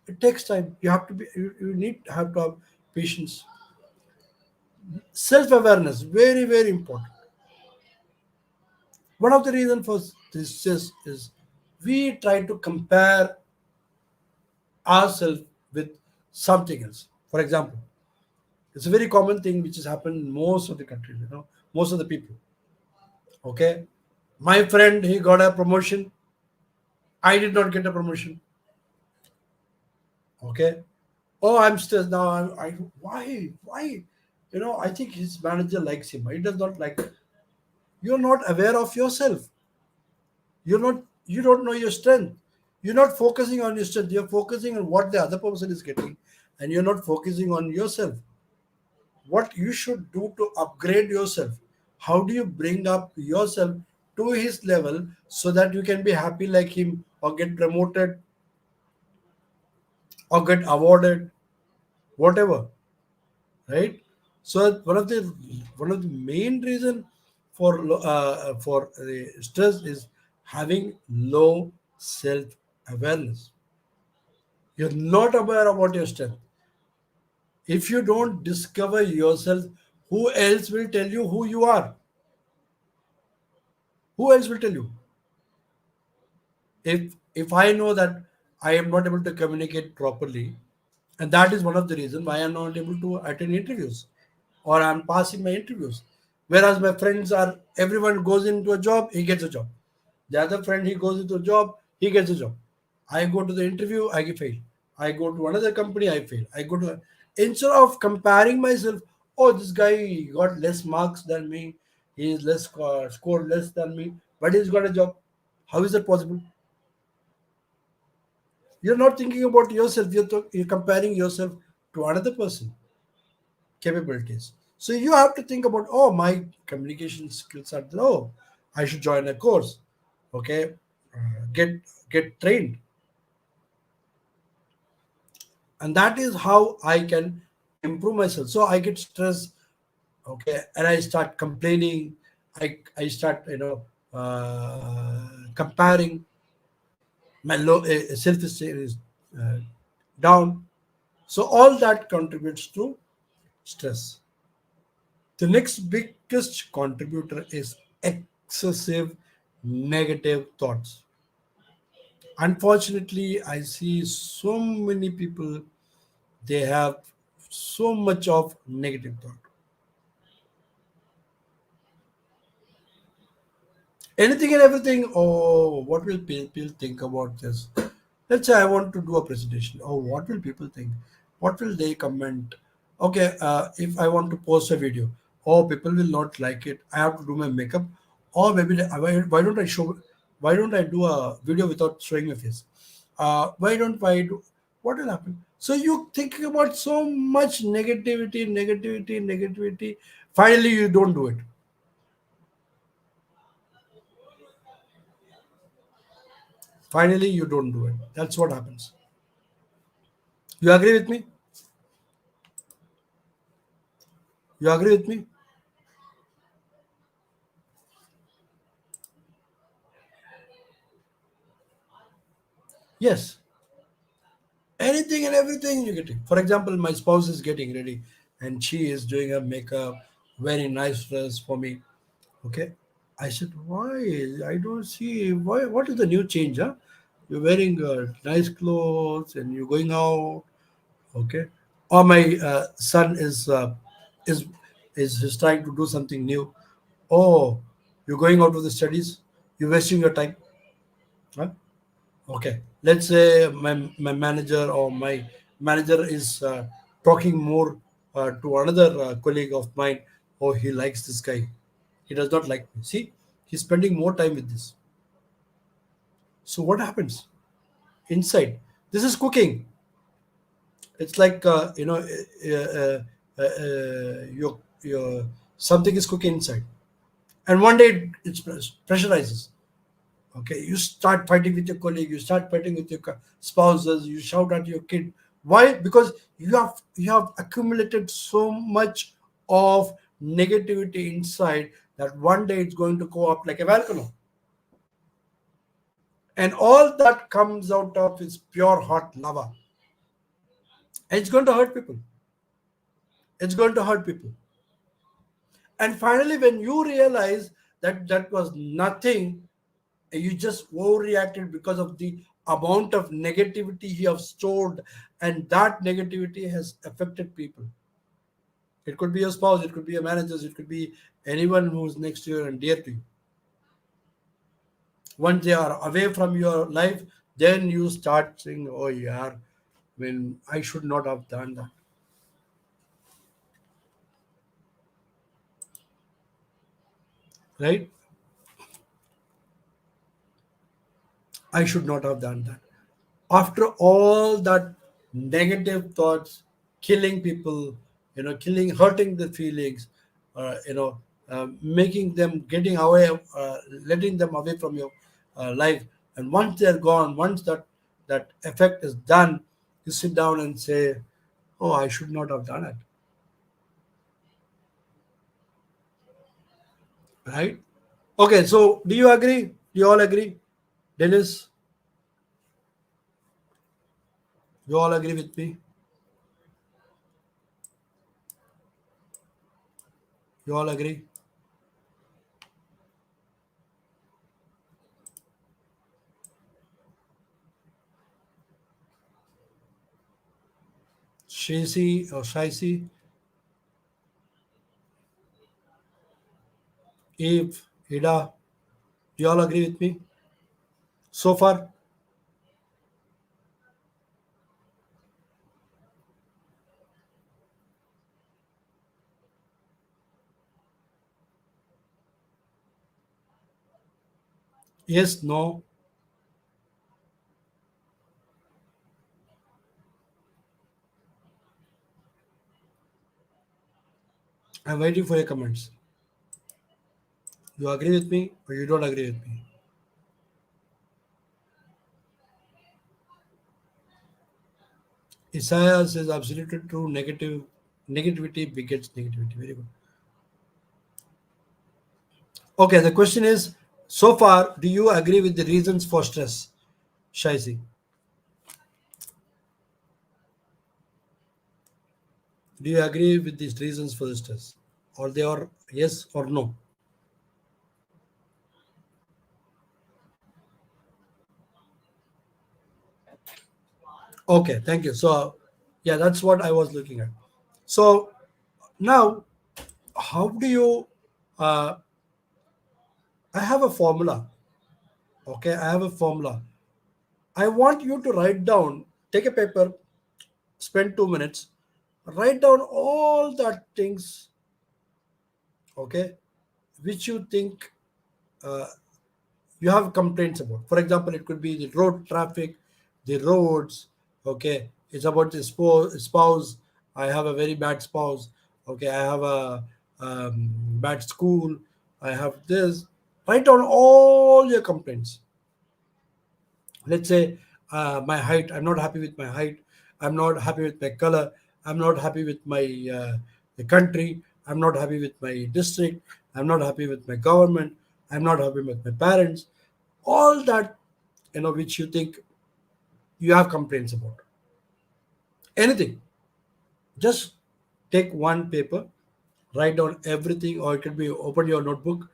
It takes time. You have to be. You need to have patience. Self awareness, very important. One of the reasons for this is we try to compare ourselves with something else. For example, it's a very common thing which has happened in most of the countries, most of the people. Okay. My friend, he got a promotion. I did not get a promotion. Okay. Oh, I'm stressed now. Why? Why? I think his manager likes him. He does not like. You're not aware of yourself. You don't know your strength. You're not focusing on your strength. You're focusing on what the other person is getting, and you're not focusing on yourself. What you should do to upgrade yourself. How do you bring up yourself to his level so that you can be happy like him or get promoted or get awarded, whatever, right? So one of the main reason for the stress is having low self awareness. You're not aware about your strength. If you don't discover yourself, who else will tell you who you are? Who else will tell you? If I know that I am not able to communicate properly, and that is one of the reasons why I'm not able to attend interviews or I'm passing my interviews. Whereas my friends are, everyone goes into a job, he gets a job. The other friend, he goes into a job, he gets a job. I go to the interview, I get fail. I go to another company, I fail. I go to, instead of comparing myself, oh, this guy got less marks than me, he is less scored less than me, but he's got a job. How is that possible? You're not thinking about yourself. You're comparing yourself to another person capabilities. So you have to think about, oh, my communication skills are low. I should join a course. Okay, get trained, and that is how I can improve myself. So I get stressed. Okay, and I start complaining. I start comparing. My low self esteem is uh, down. So all that contributes to stress. The next biggest contributor is excessive negative thoughts. Unfortunately, I see so many people, they have so much of negative thought. Anything and everything. Oh, what will people think about this? Let's say I want to do a presentation. Oh, what will people think? What will they comment? Okay, if I want to post a video, oh, people will not like it. I have to do my makeup, or maybe why don't I show? Why don't I do a video without showing my face? Why don't I do? What will happen? So you thinking about so much negativity. Finally, you don't do it. Finally, you don't do it. That's what happens. You agree with me? You agree with me? Yes. Anything and everything you get it. For example, my spouse is getting ready and she is doing her makeup, very nice dress for me. Okay. I said, why? I don't see why. What is the new change? Huh? You're wearing nice clothes and you're going out. Okay. Or my son is is trying to do something new. Oh, you're going out of the studies, you're wasting your time. Huh? Okay, let's say my manager or my manager is talking more to another colleague of mine. Oh, he likes this guy. He does not like me. See, he's spending more time with this. So what happens inside? This is cooking. It's like your something is cooking inside, and one day it pressurizes. Okay, you start fighting with your colleague, you start fighting with your spouses, you shout at your kid. Why? Because you have accumulated so much of negativity inside that one day it's going to go up like a volcano, and all that comes out of is pure hot lava, and it's going to hurt people. It's going to hurt people. And finally, when you realize that that was nothing, you just overreacted because of the amount of negativity you have stored, and that negativity has affected people. It could be your spouse, it could be your managers, it could be anyone who's next to you and dear to you. Once they are away from your life, then you start saying, oh yeah, when I should not have done that, right? I should not have done that. After all that negative thoughts, killing people, killing, hurting the feelings, making them, getting away, letting them away from your life. And once they're gone, once that effect is done, you sit down and say, oh, I should not have done it. Right? Okay, so do you agree? Do you all agree? Dennis, you all agree with me? You all agree? Shaisi or Shaisi, Eve, Ida, you all agree with me so far? Yes, no. I'm waiting for your comments. You agree with me or you don't agree with me? Isaiah says absolutely true. Negativity begets negativity. Very good. Okay, the question is, so far, do you agree with the reasons for stress, Shaisi? Do you agree with these reasons for the stress? Or they are yes or no? Okay, thank you. So, yeah, that's what I was looking at. So, now, how do you? Uh, I have a formula. Okay, I have a formula. I want you to write down, take a paper, spend 2 minutes, write down all that things, okay, which you think uh, you have complaints about. For example, it could be the road traffic, the roads, okay, it's about the spouse. I have a very bad spouse, okay, I have a bad school, I have this. Write down all your complaints. Let's say my height, I'm not happy with my height, I'm not happy with my color, I'm not happy with my the country, I'm not happy with my district, I'm not happy with my government, I'm not happy with my parents. All that, which you think you have complaints about, anything, just take one paper, write down everything, or it could be open your notebook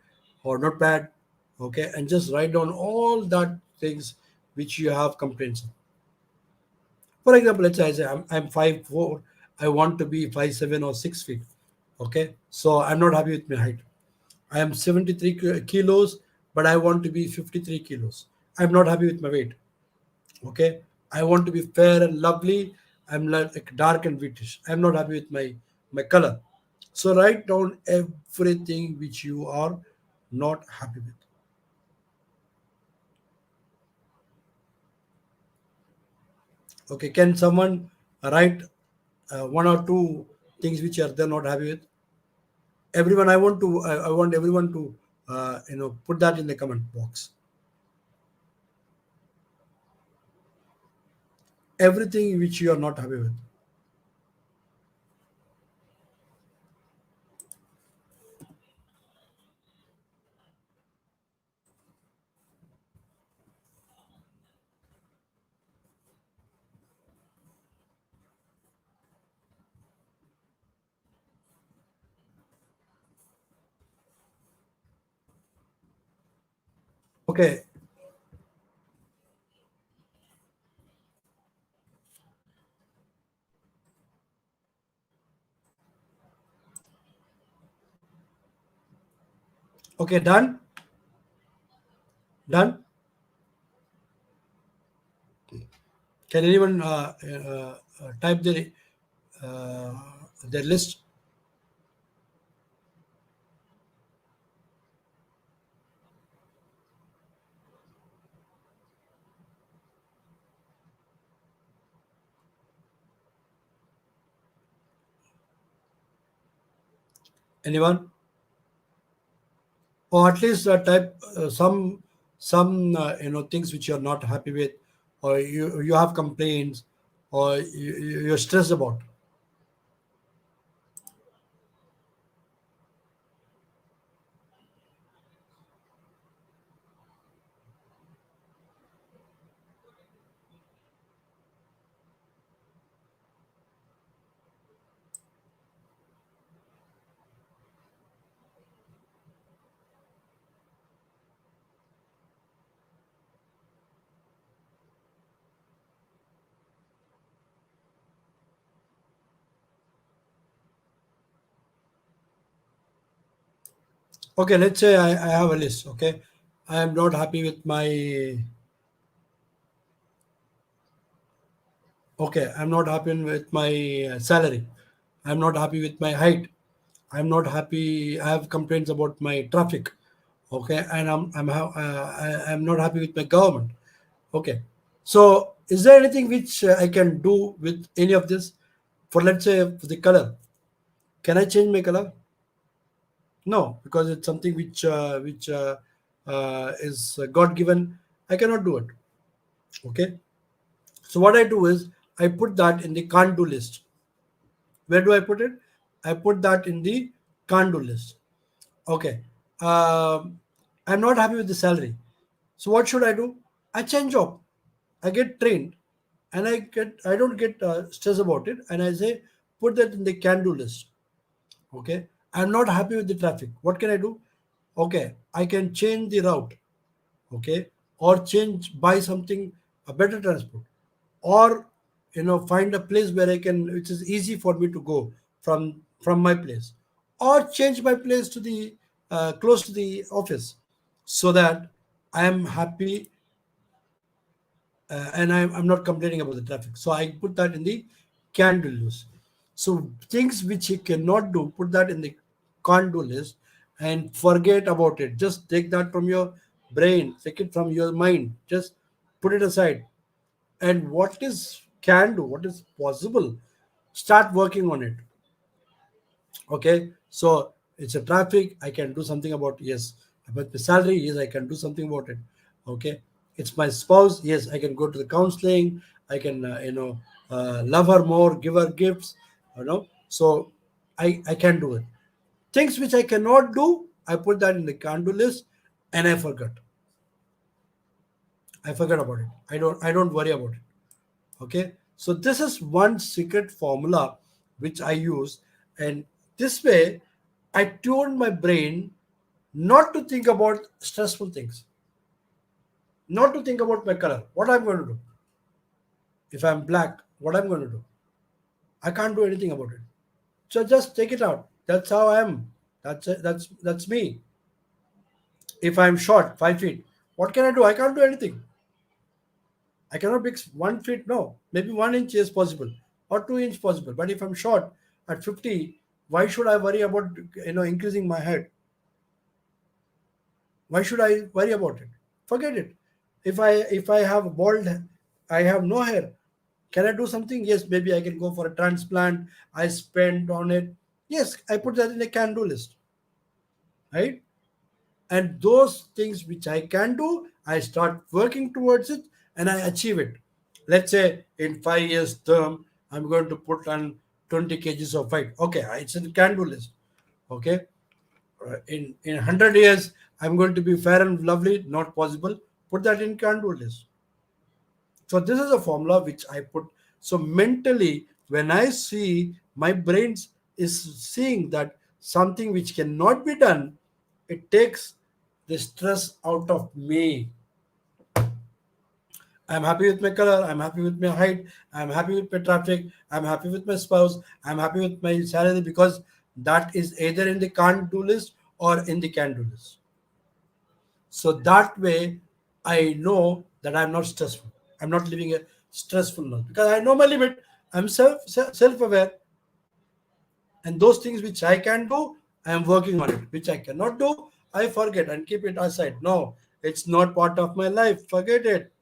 or notepad, okay, and just write down all that things which you have complaints. For example, let's say I'm 5'4", I want to be 5'7" or 6 feet. Okay, so I'm not happy with my height. I am 73 kilos, but I want to be 53 kilos. I'm not happy with my weight. Okay. I want to be fair and lovely. I'm like dark and wheatish. I'm not happy with my color. So write down everything which you are not happy with. Okay. Can someone write one or two things which are they're not happy with? Everyone, I want everyone to put that in the comment box. Everything which you are not happy with. Okay. Okay, done. Done. Can anyone type uh, their list? Anyone? Or at least type some things which you are not happy with, or you have complaints, or you're stressed about. Okay, let's say I have a list. Okay, I am not happy with my. Okay, I'm not happy with my salary. I'm not happy with my height. I'm not happy. I have complaints about my traffic. Okay, and I'm not happy with my government. Okay, so is there anything which I can do with any of this? For let's say for the color, can I change my color? No, because it's something which is God given. I cannot do it. Okay, so what I do is I put that in the can't do list. Where do I put it? I put that in the can't do list. Okay. Um, I'm not happy with the salary. So what should I do? I change job. I get trained, and I don't get stressed about it. And I say put that in the can do list. Okay. I'm not happy with the traffic. What can I do? Okay. I can change the route. Okay. Or change buy something a better transport, or find a place where I can which is easy for me to go from my place, or change my place to the close to the office, so that I am happy, and I'm not complaining about the traffic. So I put that in the can do list. So things which you cannot do, put that in the can't do list, and forget about it. Just take that from your brain, take it from your mind, just put it aside. And what is can do, what is possible, start working on it. Okay, so it's a traffic, I can do something about, yes. About the salary, yes, I can do something about it. Okay, it's my spouse, yes, I can go to the counseling, I can love her more, give her gifts, so I can do it. Things which I cannot do, I put that in the can do list, and I forget about it. I don't worry about it. Okay, so this is one secret formula which I use, and this way I tune my brain not to think about stressful things, not to think about my color, what I'm going to do. If I'm black, what I'm going to do? I can't do anything about it. So just take it out. That's how I am. That's it. That's me. If I'm short 5 feet, what can I do? I can't do anything. I cannot make 1 feet. No, maybe 1 inch is possible or 2 inch possible. But if I'm short at 50, why should I worry about increasing my height? Why should I worry about it? Forget it. If I have bald, I have no hair. Can I do something? Yes, maybe I can go for a transplant. I spend on it. Yes, I put that in a can do list, right? And those things which I can do, I start working towards it and I achieve it. Let's say in 5 years term, I'm going to put on 20 kgs of weight. Okay, it's in can do list. Okay, in 100 years, I'm going to be fair and lovely. Not possible. Put that in can do list. So this is a formula which I put. So mentally, when I see my brain is seeing that something which cannot be done, it takes the stress out of me. I'm happy with my color. I'm happy with my height. I'm happy with my traffic. I'm happy with my spouse. I'm happy with my salary because that is either in the can't do list or in the can do list. So that way, I know that I'm not stressful. I'm not living a stressful life because I know my limit. I'm self aware, and those things which I can do, I am working on it. Which I cannot do, I forget and keep it aside. No, it's not part of my life. Forget it.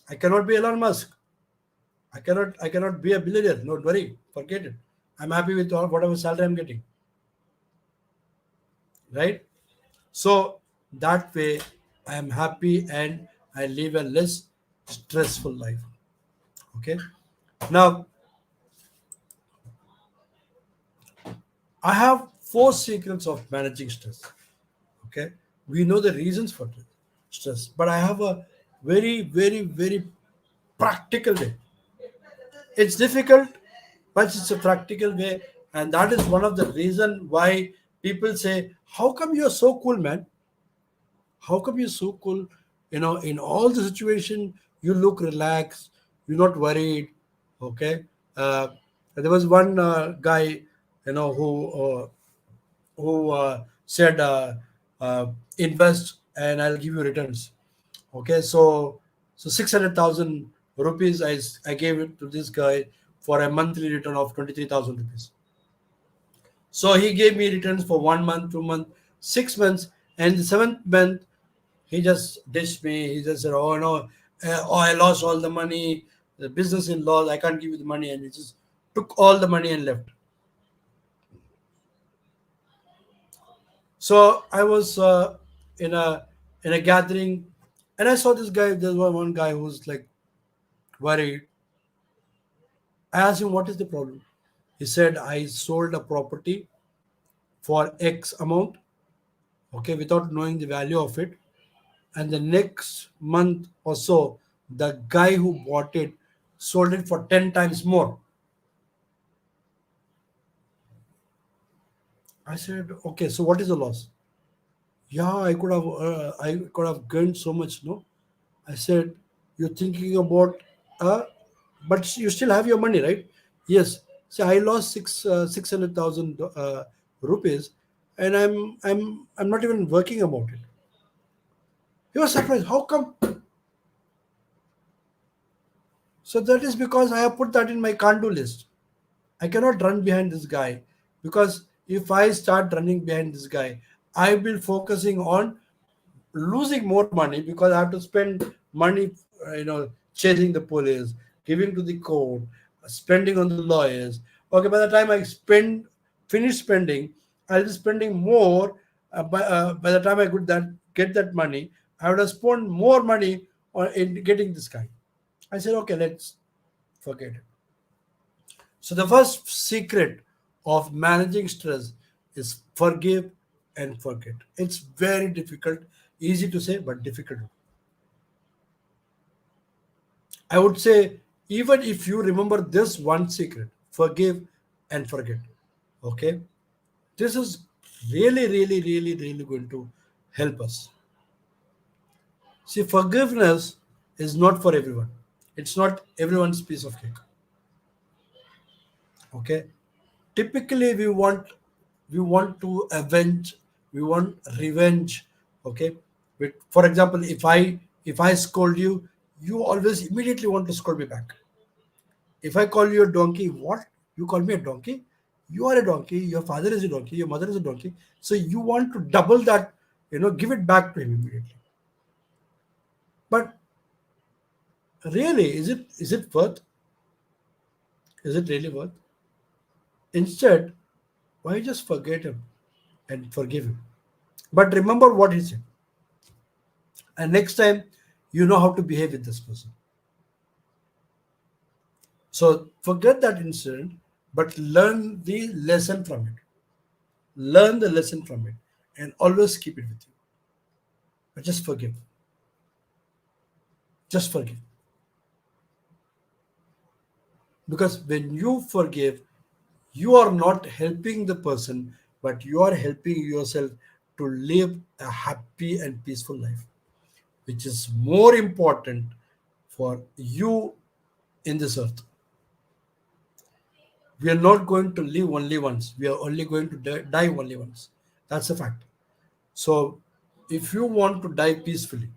I cannot be Elon Musk. I cannot be a billionaire. Don't worry. Forget it. I'm happy with whatever salary I'm getting. Right? So that way I am happy and I live a less stressful life. Okay. Now I have four secrets of managing stress. Okay. We know the reasons for stress, but I have a very, very, very practical way. It's difficult, but it's a practical way. And that is one of the reason why people say, how come you're so cool, man? How come you're so cool? In all the situation, you look relaxed, you're not worried. Okay. Uh, there was one guy, who said, invest and I'll give you returns. Okay, so 600,000 rupees I gave it to this guy for a monthly return of 23,000 rupees. So he gave me returns for 1 month, 2 months, 6 months, and the seventh month he just dished me. He just said, "Oh no, I lost all the money. The business in loss. I can't give you the money," and he just took all the money and left. So I was in a gathering, and I saw this guy. There was one guy who was like worried. I asked him, "What is the problem?" He said, "I sold a property for X amount, okay, without knowing the value of it, and the next month or so, the guy who bought it sold it for 10 times more." I said, "Okay, so what is the loss?" Yeah, I could have gained so much, no? I said, "You're thinking about, uh, but you still have your money, right?" Yes. See, I lost 600,000 rupees, and I'm not even working about it. He was surprised. How come? So that is because I have put that in my can't do list. I cannot run behind this guy because if I start running behind this guy, I will be focusing on losing more money because I have to spend money, chasing the police, giving to the court, spending on the lawyers. Okay, by the time finish spending, I'll be spending more. By the time I get that money, I would have spent more money in getting this guy. I said, okay, let's forget it. So the first secret of managing stress is forgive and forget. It's very difficult, easy to say, but difficult. I would say, even if you remember this one secret, forgive and forget. Okay. This is really, really, really, really going to help us. See, forgiveness is not for everyone. It's not everyone's piece of cake. Okay. Typically we want to avenge, we want revenge, Okay, for example, if I scold you, you always immediately want to scold me back. If I call you a donkey, what? You call me a donkey? You are a donkey. Your father is a donkey. Your mother is a donkey. So you want to double that, give it back to him immediately. But really, is it worth? Is it really worth? Instead, why just forget him and forgive him? But remember what he said. And next time, you know how to behave with this person. So forget that incident, but learn the lesson from it. Learn the lesson from it and always keep it with you. But just forgive. Just forgive. Because when you forgive, you are not helping the person, but you are helping yourself to live a happy and peaceful life, which is more important for you in this earth. We are not going to live only once. We are only going to die only once. That's a fact. So, if you want to die peacefully,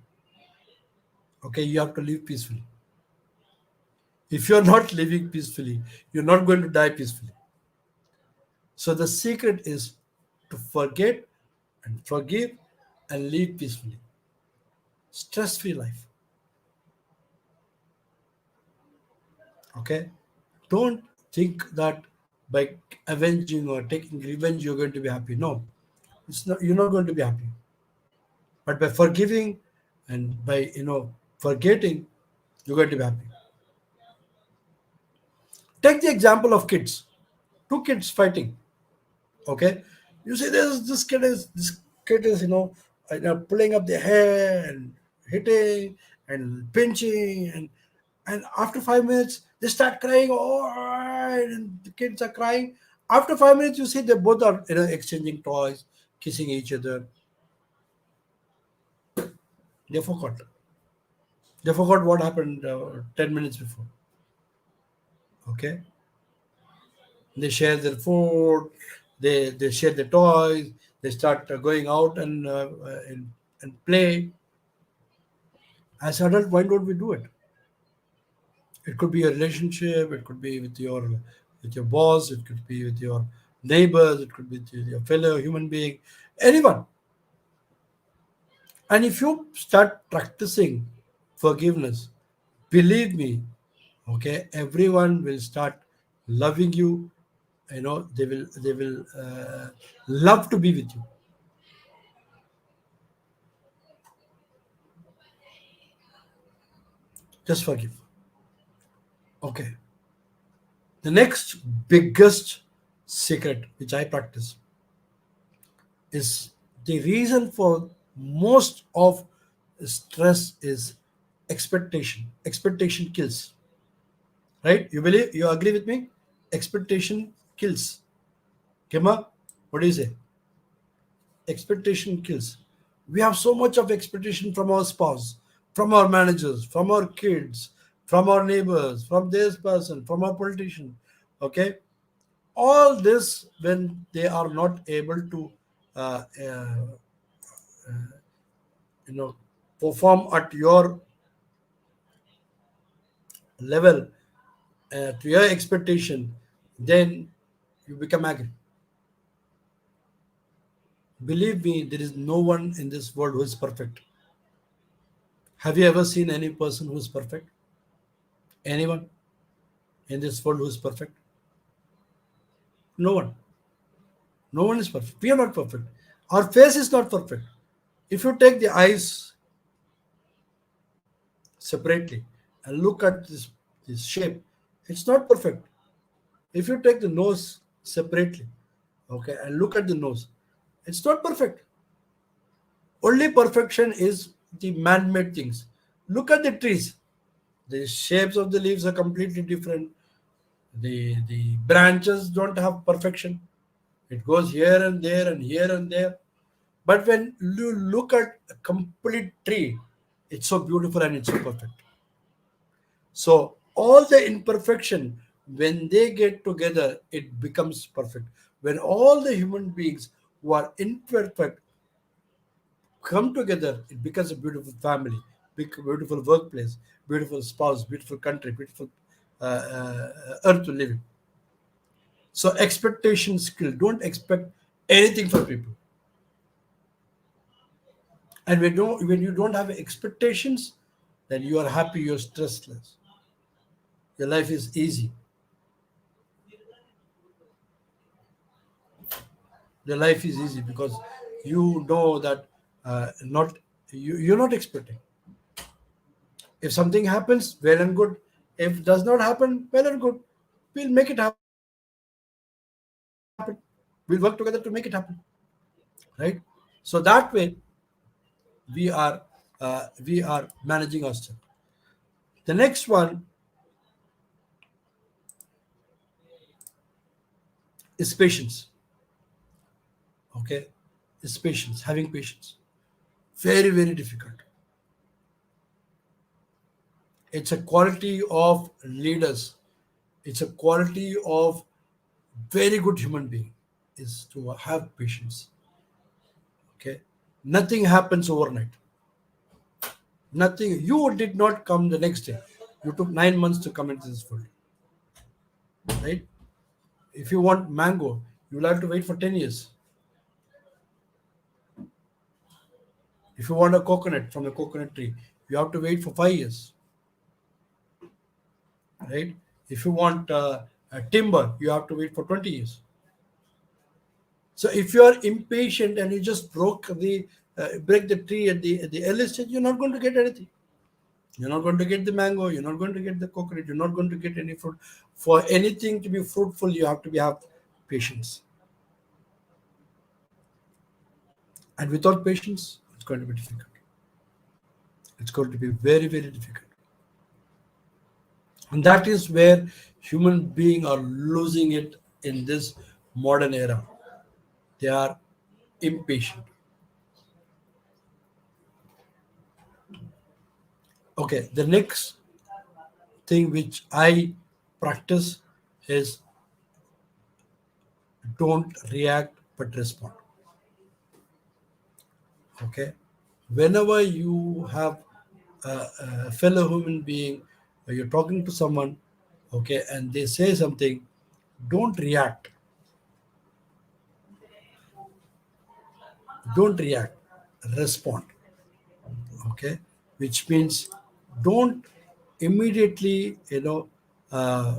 okay, you have to live peacefully. If you're not living peacefully, you're not going to die peacefully. So, the secret is to forget and forgive and live peacefully. Stress free life. Okay? Don't think that by avenging or taking revenge you're going to be happy. No, it's not. You're not going to be happy. But by forgiving and by forgetting, you're going to be happy. Take the example of kids. Two kids fighting. Okay, you see, this kid is pulling up their hair and hitting and pinching and after 5 minutes they start crying. Oh, and the kids are crying. After 5 minutes, you see they both are exchanging toys, kissing each other. They forgot. They forgot what happened 10 minutes before. Okay, they share their food, they share their toys, they start going out and play. As adult, why don't we do it? It could be a relationship, it could be with your boss, it could be with your neighbors, it could be with your fellow human being, anyone. And if you start practicing forgiveness, believe me, okay, everyone will start loving you. They will love to be with you. Just forgive. Okay. The next biggest secret which I practice is the reason for most of stress is expectation. Expectation kills. Right? You agree with me? Expectation kills. Kema, what do you say? Expectation kills. We have so much of expectation from our spouse, from our managers, from our kids, from our neighbors, from this person, from our politician. Okay, all this when they are not able to uh, uh, you know perform at your level, to your expectation, then you become angry. Believe me, there is no one in this world who is perfect. Have you ever seen any person who is perfect? Anyone in this world who is perfect? No one. No one is perfect. We are not perfect. Our face is not perfect. If you take the eyes separately and look at this shape, it's not perfect. If you take the nose separately, okay, and look at the nose, it's not perfect. Only perfection is the man-made things. Look at the trees. The shapes of the leaves are completely different. The branches don't have perfection. It goes here and there and here and there. But when you look at a complete tree, it's so beautiful and it's so perfect. So all the imperfection, when they get together, it becomes perfect. When all the human beings who are imperfect come together, it becomes a beautiful family, beautiful workplace, beautiful spouse, beautiful country, beautiful earth to live in. So expectation skill. Don't expect anything from people. And when you don't have expectations, then you are happy, you're stressless. Your life is easy. Your life is easy because you know that not you're not expecting. If something happens, well and good. If it does not happen, well and good. We'll make it happen. We'll work together to make it happen. Right? So that way we are managing ourselves. The next one is patience. Okay, is patience. Having patience. Very very difficult. It's a quality of leaders. It's a quality of very good human being is to have patience. Okay, nothing happens overnight. Nothing. You did not come the next day. You took 9 months to come into this world, right? If you want mango, you will have to wait for 10 years. If you want a coconut from a coconut tree, you have to wait for 5 years, right? If you want a timber, you have to wait for 20 years. So if you are impatient and you just break the tree at the early stage, you're not going to get anything. You're not going to get the mango. You're not going to get the coconut. You're not going to get any fruit. For anything to be fruitful, you have to have patience. And without patience, it's going to be difficult. It's going to be very very difficult. And that is where human beings are losing it in this modern era. They are impatient. Okay, the next thing which I practice is don't react but respond. Okay, whenever you have a fellow human being, or you're talking to someone, okay, and they say something, don't react. Don't react. Respond. Okay, which means don't immediately uh,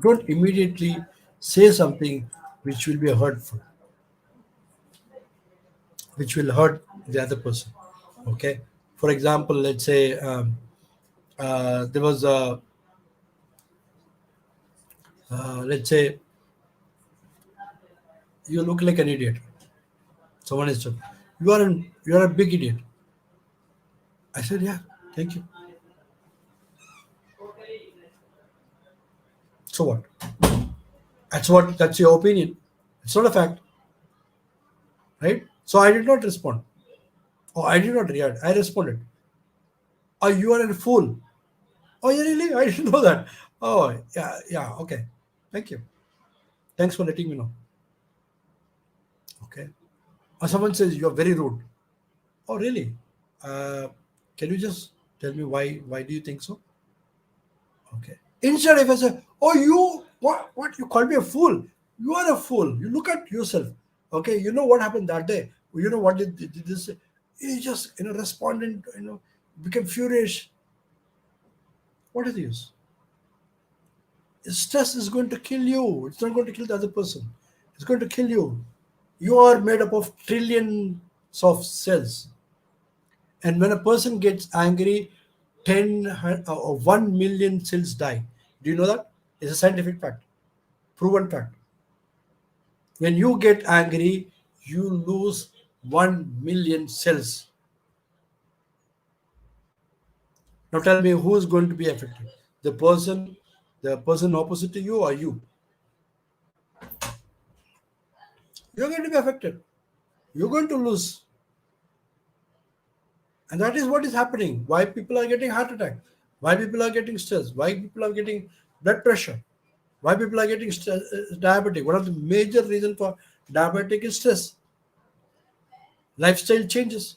don't immediately say something which will be hurtful, which will hurt the other person. Okay, for example, let's say there was a let's say you look like an idiot. Someone is told, you are a big idiot. I said, yeah, thank you. So what? That's your opinion. It's not a fact, right? So I did not respond. Oh, I did not react. I responded. Oh, you are a fool. Oh, yeah, really? I didn't know that. Oh, yeah, yeah, okay. Thank you. Thanks for letting me know. Okay. Or someone says you're very rude. Oh, really? Uh, can you just tell me why do you think so? Okay. Instead, if I say, "Oh, you what you call me a fool? You are a fool. You look at yourself. Okay, you know what happened that day. You know what did this? You just responded. Became furious. What is this? Stress is going to kill you. It's not going to kill the other person. It's going to kill you. You are made up of trillions of cells. And when a person gets angry, 1 million cells die. Do you know that? It's a scientific fact, proven fact. When you get angry, you lose 1 million cells. Now tell me who is going to be affected? The person opposite to you or you? You're going to be affected. You're going to lose. And that is what is happening. Why people are getting heart attack? Why people are getting stress? Why people are getting blood pressure? Why people are getting diabetic? One of the major reason for diabetic is stress, lifestyle changes,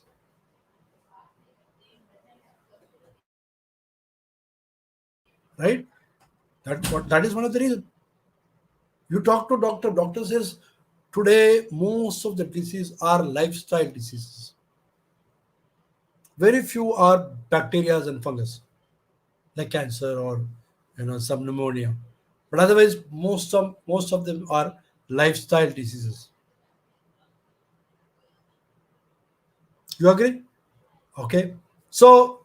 right? That is one of the reason. You talk to doctor, doctor says today most of the diseases are lifestyle diseases. Very few are bacteria and fungus, like cancer or some pneumonia. But otherwise, most of them are lifestyle diseases. You agree? Okay. So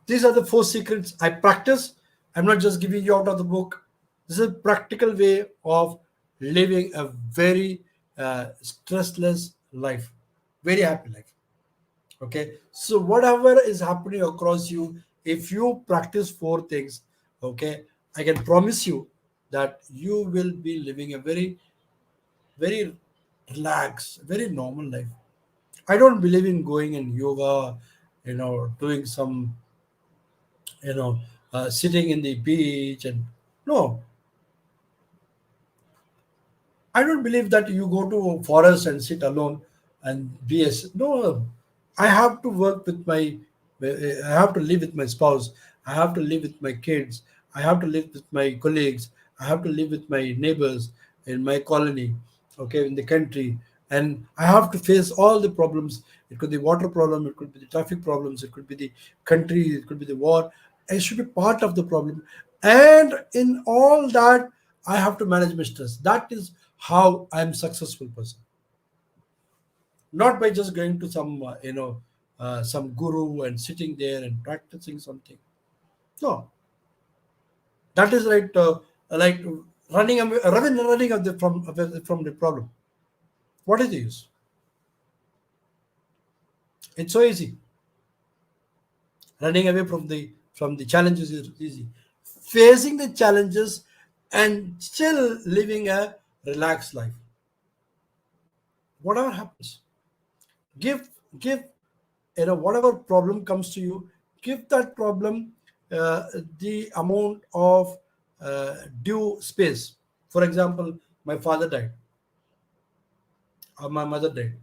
these are the four secrets I practice. I'm not just giving you out of the book. This is a practical way of living a very stressless life, very happy life. Okay, so whatever is happening across you, if you practice four things, okay, I can promise you that you will be living a very relaxed, very normal life. I don't believe in going in yoga, doing some, you know, sitting in the beach and no, I don't believe that you go to forest and sit alone and be a no. I have to work with my. I have to live with my spouse. I have to live with my kids. I have to live with my colleagues. I have to live with my neighbors in my colony, okay, in the country, and I have to face all the problems. It could be water problem. It could be the traffic problems. It could be the country. It could be the war. I should be part of the problem, and in all that, I have to manage my stress. That is how I'm successful person. Not by just going to some some guru and sitting there and practicing something. No, that is right. Like running from the problem. What is the use? It's so easy. Running away from the challenges is easy. Facing the challenges and still living a relaxed life. Whatever happens, give whatever problem comes to you, give that problem uh, the amount of due space. For example, my father died or my mother died.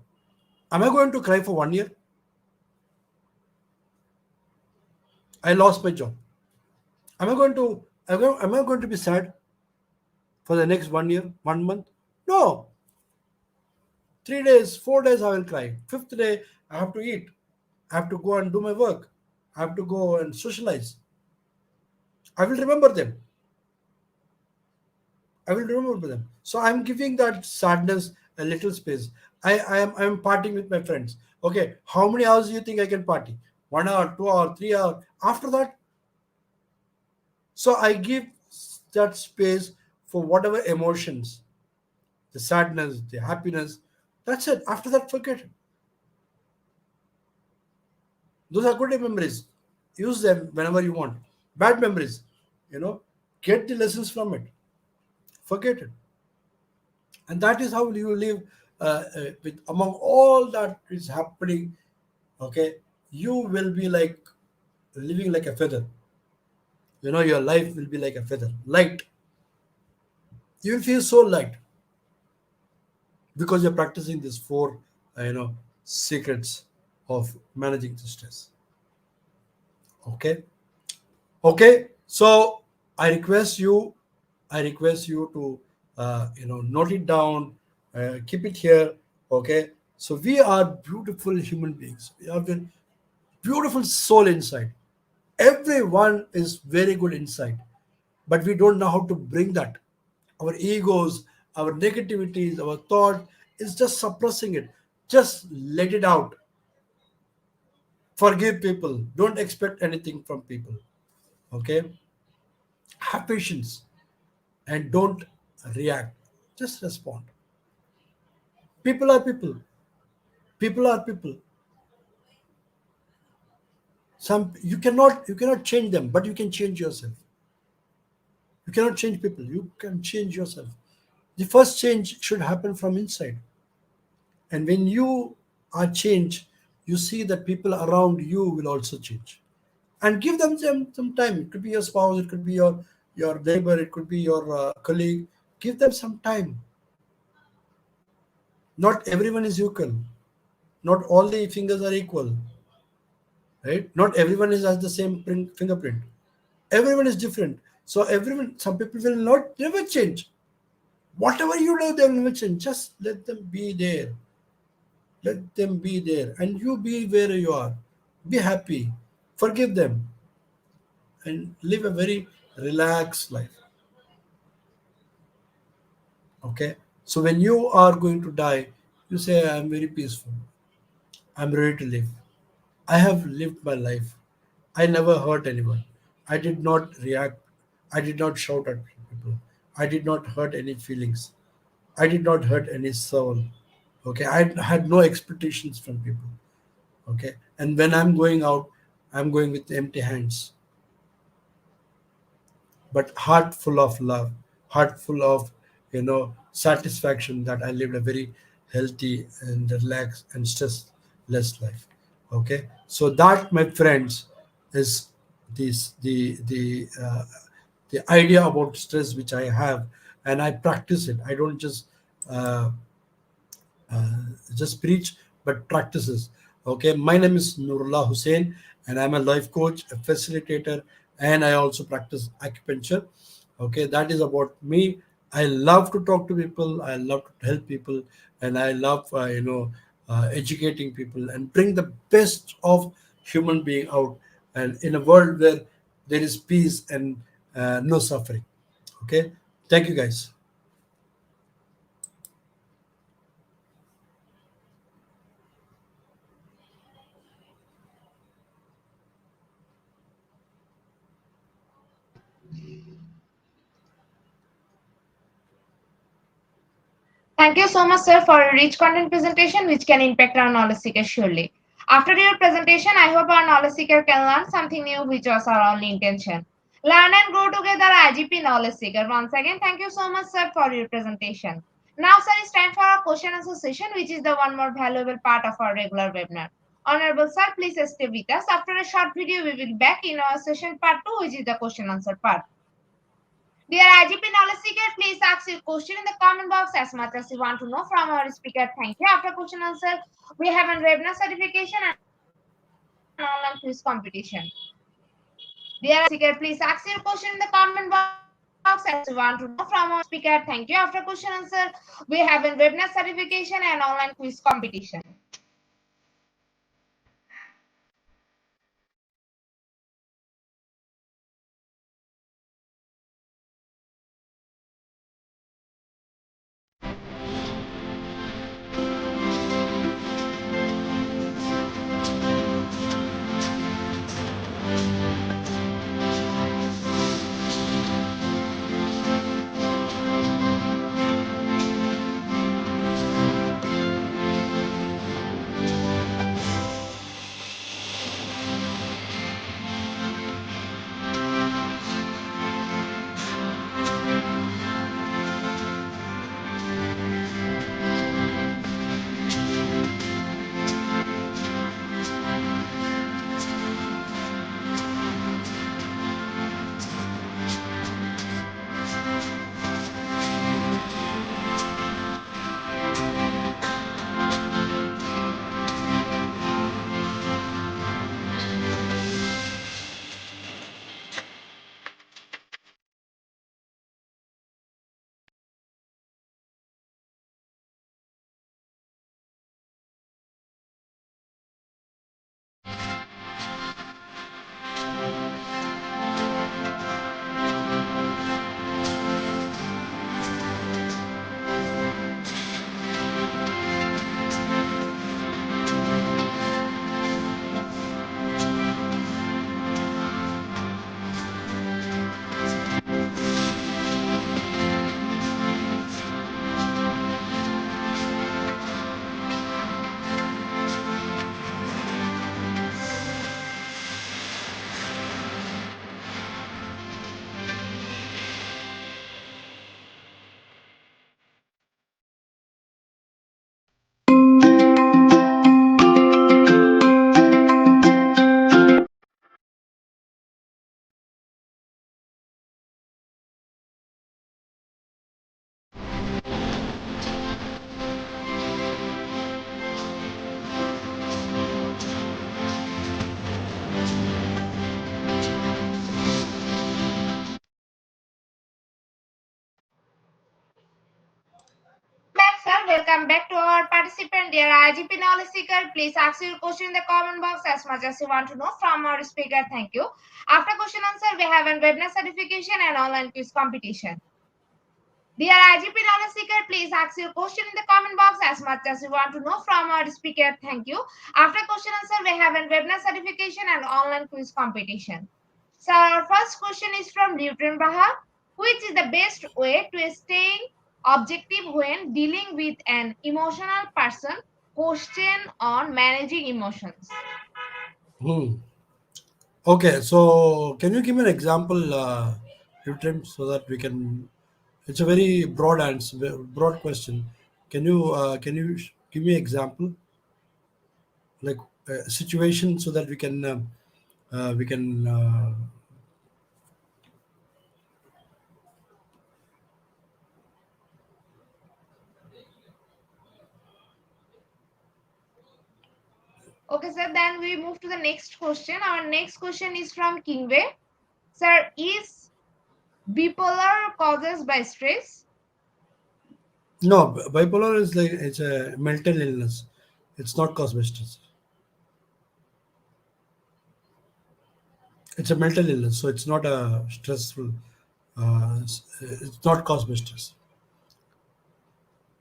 Am I going to cry for 1 year? I lost my job. Am I going to be sad for the next 1 year, 1 month? No. 3 days, 4 days I will cry. Fifth day I have to eat. I have to go and do my work. I have to go and socialize. I will remember them. I will remember them. So I'm giving that sadness a little space. I'm partying with my friends. Okay, how many hours do you think I can party? 1 hour, 2 hour, 3 hour. After that, so I give that space for whatever emotions, the sadness, the happiness. That's it. After that, forget it. Those are good memories. Use them whenever you want. Bad memories, you know, get the lessons from it. Forget it. And that is how you live with among all that is happening. Okay, you will be like living like a feather. Your life will be like a feather, light. You will feel so light because you're practicing these four secrets of managing the stress. Okay. Okay, so I request you to note it down, keep it here. Okay, so we are beautiful human beings. We have a beautiful soul inside. Everyone is very good inside, but we don't know how to bring that. Our egos, our negativities, our thought is just suppressing it. Just let it out. Forgive people. Don't expect anything from people. Okay, have patience and don't react. Just respond. People are people. People are people. Some you cannot change them, but you can change yourself. You cannot change people. You can change yourself. The first change should happen from inside. And when you are changed, you see that people around you will also change. And give them some time. It could be your spouse, it could be your neighbor, it could be your colleague. Give them some time. Not everyone is equal. Not all the fingers are equal, right? Not everyone has the same fingerprint. Everyone is different. So everyone, some people will not never change. Whatever you do, they will never change. Just let them be there. Let them be there, and you be where you are. Be happy. Forgive them, and live a very relaxed life. Okay. So when you are going to die, you say, "I am very peaceful. I'm ready to live. I have lived my life. I never hurt anyone. I did not react. I did not shout at people. I did not hurt any feelings. I did not hurt any soul. Okay. I had no expectations from people. Okay. And when I'm going out, I'm going with empty hands, but heart full of love, heart full of, satisfaction that I lived a very healthy and relaxed and stressless life. Okay, so that, my friends, is this the idea about stress which I have, and I practice it. I don't uh, just preach but practices. Okay, my name is Nurullah Hussein, and I'm a life coach, a facilitator, and I also practice acupuncture. Okay, that is about me. I love to talk to people, I love to help people, and I love educating people and bring the best of human being out, and in a world where there is peace and no suffering. Okay, thank you guys. Thank you so much, sir, for a rich content presentation which can impact our knowledge seekers surely. After your presentation, I hope our knowledge seeker can learn something new, which was our only intention. Learn and grow together, IGP knowledge seeker. Once again, thank you so much, sir, for your presentation. Now, sir, it's time for our question and answer session, which is the one more valuable part of our regular webinar. Honorable sir, please stay with us. After a short video, we will be back in our session part 2, which is the question answer part. Dear IGP knowledge seeker, please ask your question in the comment box as much as you want to know from our speaker. Thank you. After question answer, we have a webinar certification and online quiz competition. Dear seeker, please ask your question in the comment box as you want to know from our speaker. Thank you. After question answer, we have a webinar certification and online quiz competition. welcome back to our participant. Dear IGP knowledge seeker, please ask your question in the comment box as much as you want to know from our speaker. Thank you. After question answer, we have a webinar certification and online quiz competition. Dear IGP knowledge seeker, please ask your question in the comment box as much as you want to know from our speaker. Thank you. After question answer, we have a webinar certification and online quiz competition. So our first question is from Newton Baha. Which is the best way to staying objective when dealing with an emotional person? Question on managing emotions. Hmm. Okay, so can you give me an example, Utrim, so that we can? It's a very broad answer, broad question. Can you give me example, like a situation, so that we can. Okay, sir. Then we move to the next question. Our next question is from Kingway. Sir, is bipolar causes by stress? No, bipolar is like it's a mental illness. It's not caused by stress. It's a mental illness, so it's not a stressful. It's not caused by stress.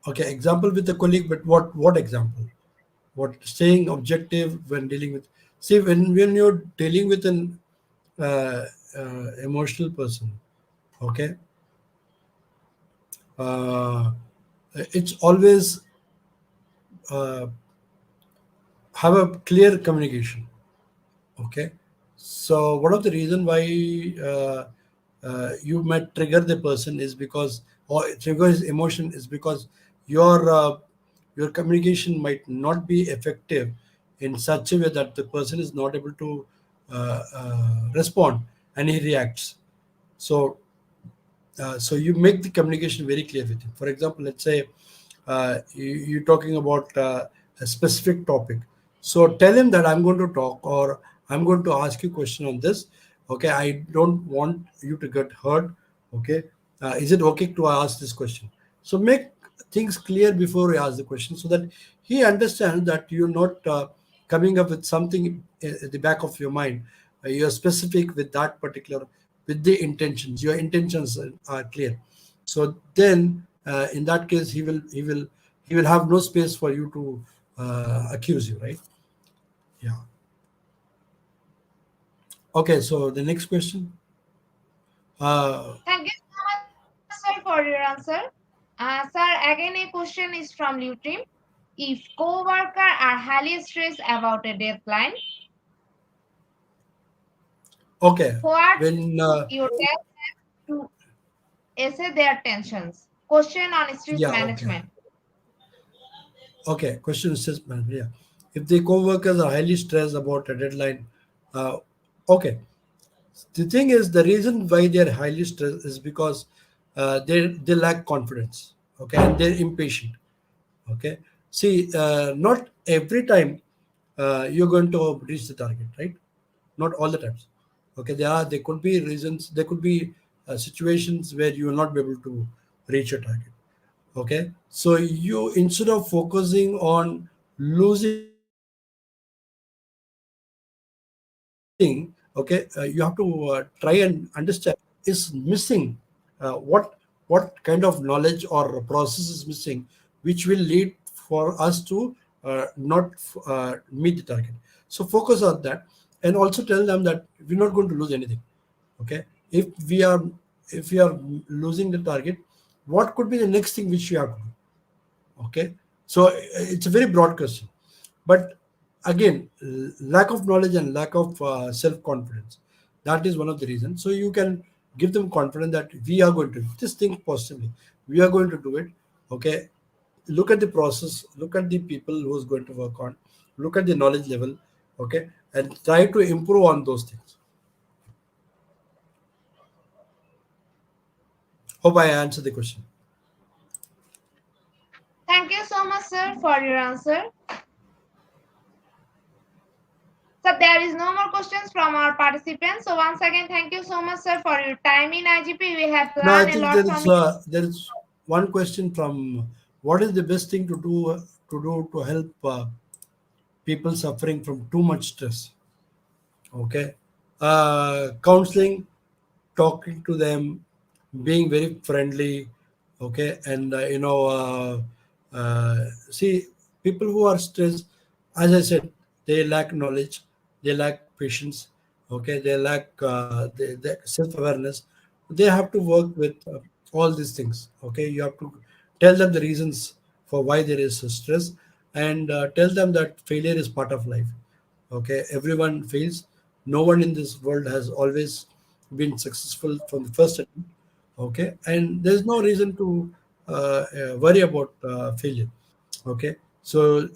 Okay, example with a colleague, but what example? What staying objective when dealing with? See, when you're dealing with an emotional person, okay, uh, it's always uh, have a clear communication. Okay, so one of the reason why you might trigger the person is because, or trigger his emotion is because your your communication might not be effective in such a way that the person is not able to respond, and he reacts. So so you make the communication very clear with him. For example, let's say you're talking about a specific topic. So tell him that I'm going to talk, or I'm going to ask you a question on this. Okay, I don't want you to get hurt. Okay, is it okay to ask this question? So make things clear before you ask the question, so that he understands that you're not coming up with something at the back of your mind. You're specific with that particular, with the intentions. Your intentions are clear. So then in that case he will have no space for you to accuse you, right? Yeah. Okay, so the next question. Thank you so much, sir, for your answer. Sir, again a question is from Lutrim. If co-worker are highly stressed about a deadline, Okay, what when you tell them to essay their tensions? Question on stress yeah, okay, management. okay, question is just yeah, if the co-workers are highly stressed about a deadline, uh, okay, the thing is, the reason why they're highly stressed is because they lack confidence, okay, and they're impatient. Okay, see, not every time you're going to reach the target, right? Not all the times. Okay, there could be reasons, there could be situations where you will not be able to reach your target. Okay, so you, instead of focusing on losing, okay, you have to try and understand is missing, what kind of knowledge or process is missing, which will lead for us to not meet the target. So focus on that, and also tell them that we're not going to lose anything. Okay, if we are, if we are losing the target, what could be the next thing which we have to do? Okay, so it's a very broad question, but again, lack of knowledge and lack of self confidence, that is one of the reasons. So you can give them confidence that we are going to just think positively, we are going to do it. Okay, look at the process, look at the people who's going to work on, look at the knowledge level. Okay, and try to improve on those things. Hope I answered the question. Thank you so much, sir, for your answer. So there is no more questions from our participants. So once again, thank you so much, sir, for your time in IGP. We have No, I learned a think lot from you. there is one question from what is the best thing to help people suffering from too much stress? Okay, counseling, talking to them, being very friendly. Okay, and see, people who are stressed, as I said, they lack knowledge, they lack patience. Okay, they lack the self-awareness. They have to work with all these things. Okay, you have to tell them the reasons for why there is stress, and tell them that failure is part of life. Okay, everyone fails. No one in this world has always been successful from the first attempt. Okay, and there's no reason to worry about failure. Okay, so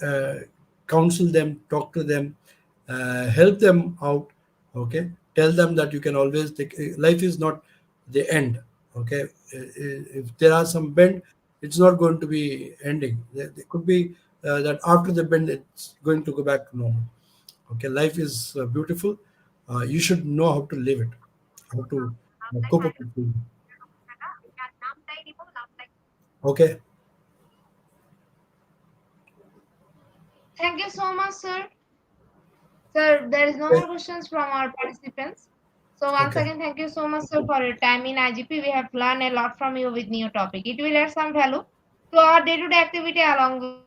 counsel them, talk to them, help them out. Okay, tell them that you can always take, life is not the end. Okay, if there are some bend, it's not going to be ending. There could be that after the bend it's going to go back to normal. Okay, life is beautiful. You should know how to live it, how to cope up with it. Okay. Thank you so much, sir. Sir, there is no Okay. more questions from our participants. So once Okay. again, thank you so much, sir, for your time in IGP. We have learned a lot from you with new topic. It will add some value to our day-to-day activity along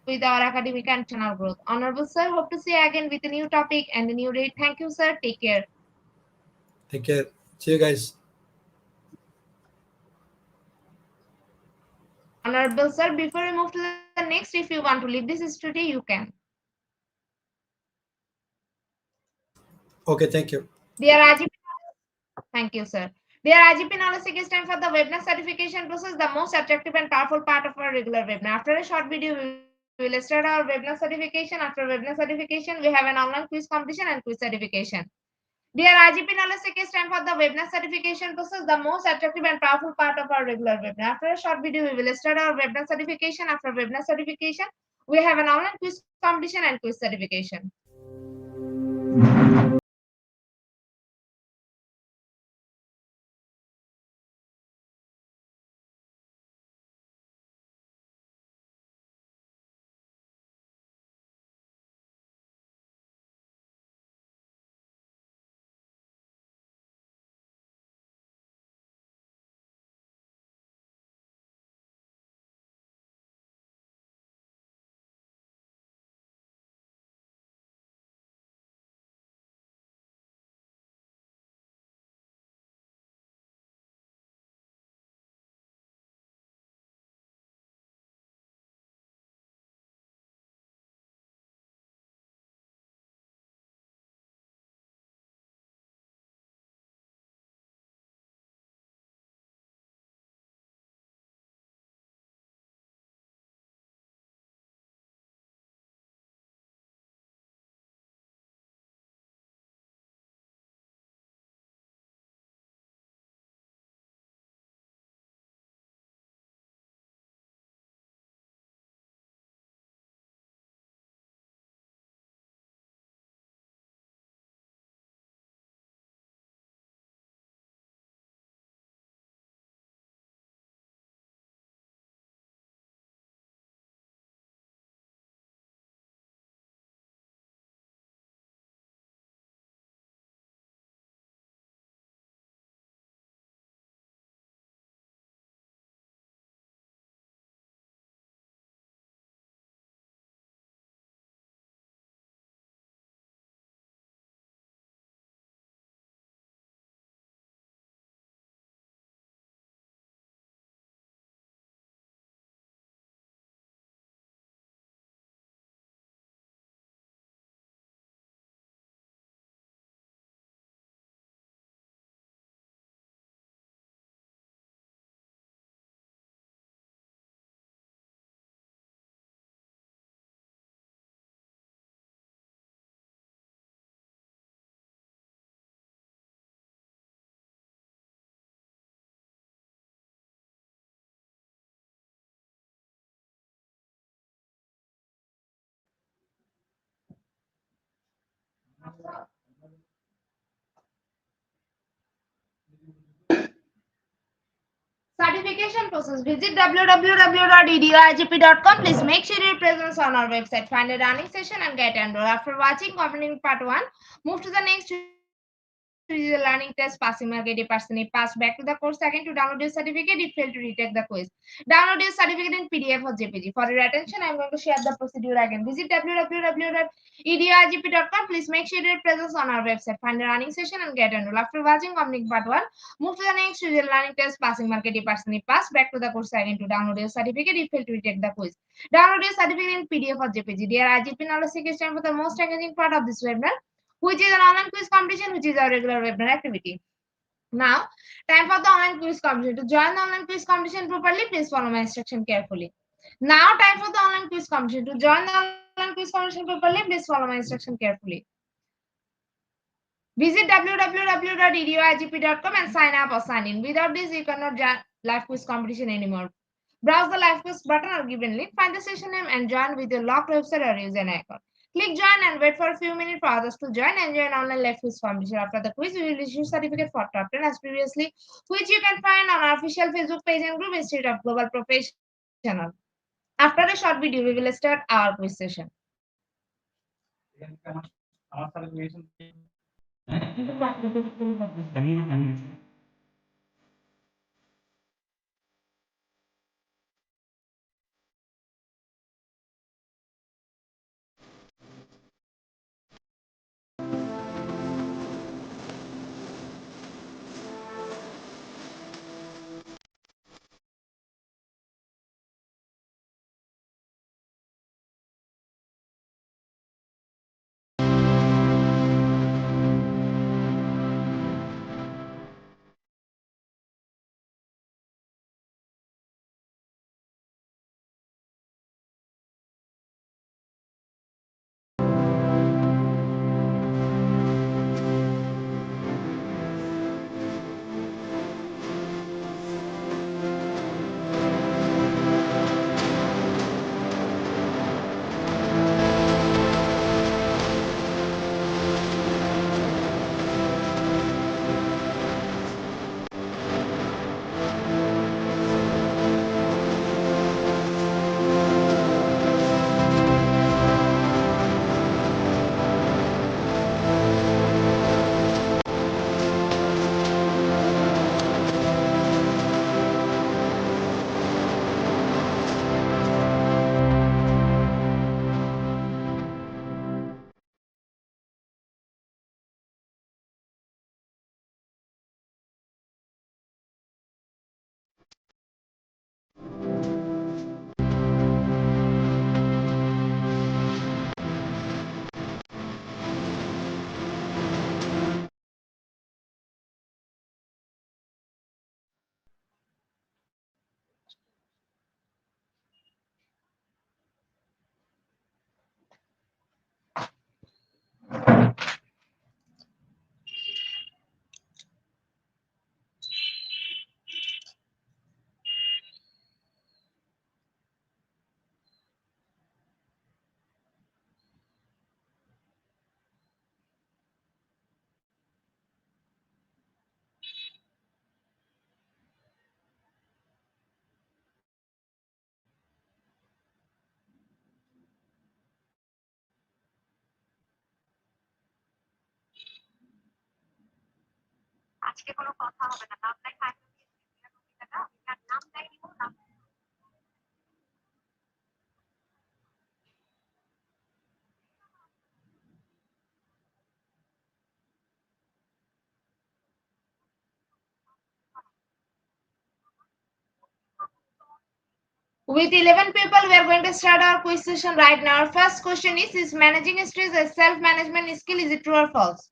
with our academic and channel growth. Honorable sir, hope to see you again with a new topic and a new date. Thank you, sir. Take care. Take care. See you guys. Honorable sir, before we move to the next, if you want to leave this studio, you can. Okay. Thank you. Dear IGP, thank you, sir. Dear IGP Knowledge Seek, it's time for the webinar certification process, the most attractive and powerful part of our regular webinar. After a short video, we will start our webinar certification. After webinar certification, we have an online quiz competition and quiz certification. Dear IGP Knowledge Seek, it's time for the webinar certification process, the most attractive and powerful part of our regular webinar. After a short video, we will start our webinar certification. After webinar certification, we have an online quiz competition and quiz certification. Certification registration process. Visit www.eduigp.com. Please make sure your presence on our website. Find a running session and get enrolled. After watching completing part 1, move to the next, which is the learning test. Passing mark, 80% pass. Back to the course. Second, to download your certificate if failed to retake the quiz. Download your certificate in PDF or JPG. For your attention, I am going to share the procedure again. Visit www.eduigp.com. Please make sure your presence on our website. Find a running session and get enrolled. After watching completing part 1, move to the next, which is the learning test. Passing mark, 80% pass. Back to the course again to download your certificate if failed to retake the quiz. Download your certificate in PDF or JPG. Dear IGP knowledge seekers, time for the most engaging part of this webinar, which is an online quiz competition, which is our regular webinar activity. Now, time for the online quiz competition. To join the online quiz competition properly, please follow my instruction carefully. Now, time for the online quiz competition. To join the online quiz competition properly, please follow my instruction carefully. Visit www.eduigp.com and sign up or sign in. Without this, you cannot join live quiz competition anymore. Browse the live quiz button or given link, find the session name and join with your locked website or username account. Click join and wait for a few minutes for others to join and join online live quiz competition. After the quiz, we will issue certificate for top 10 as previously, which you can find on our official Facebook page and group Institute of Global Professional. After a short video, we will start our quiz session. With 11 people, we are going to start our quiz session right now. Our first question is managing stress a self-management skill? Is it true or false?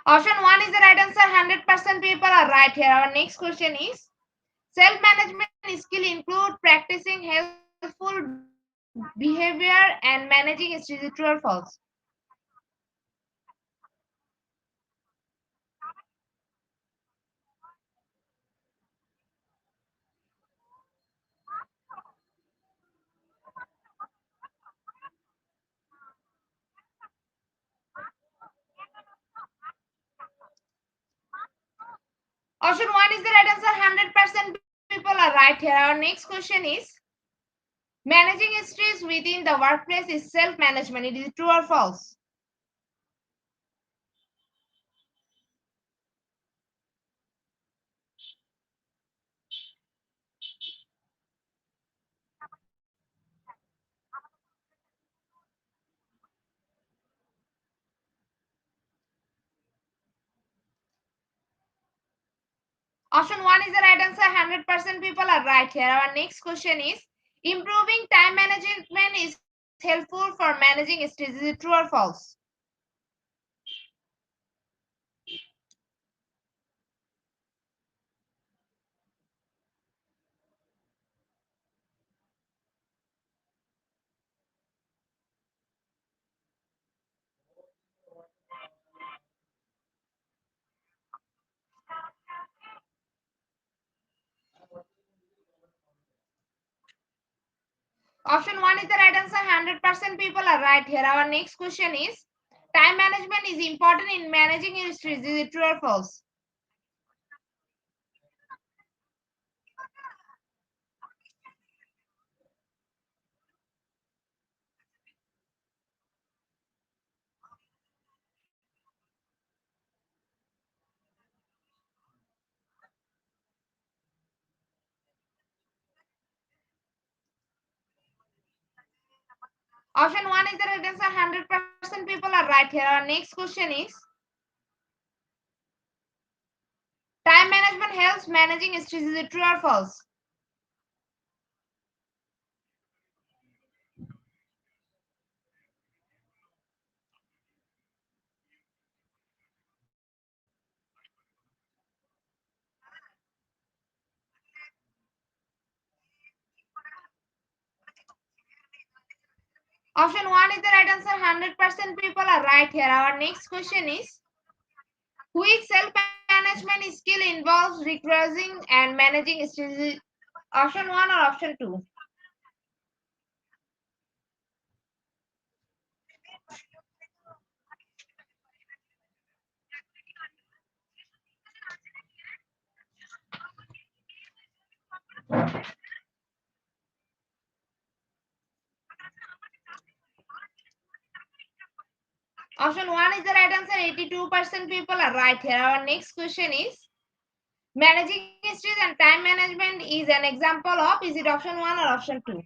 Option 1 is the right answer. 100% people are right here. Our next question is, self-management skill include practicing healthful behavior and managing stress. Is it true or false? Option 1 is the right answer. 100% people are right here. Our next question is, managing stress within the workplace is self-management. It is true or false? Option 1 is the right answer. 100% people are right here. Our next question is, improving time management is helpful for managing stress. Is it true or false? Option 1 is the right answer. 100% people are right here. Our next question is, time management is important in managing your stress. Is it true or false? Option 1 is the right answer. 100% people are right here. Our next question is, time management helps managing stress. Is it true or false? Option 1 is the right answer. 100% people are right here. Our next question is, which self-management skill involves reducing and managing stress? Option 1 or option 2? Option 1 is the right answer. 82% people are right here. Our next question is, managing stress and time management is an example of, is it option 1 or option 2?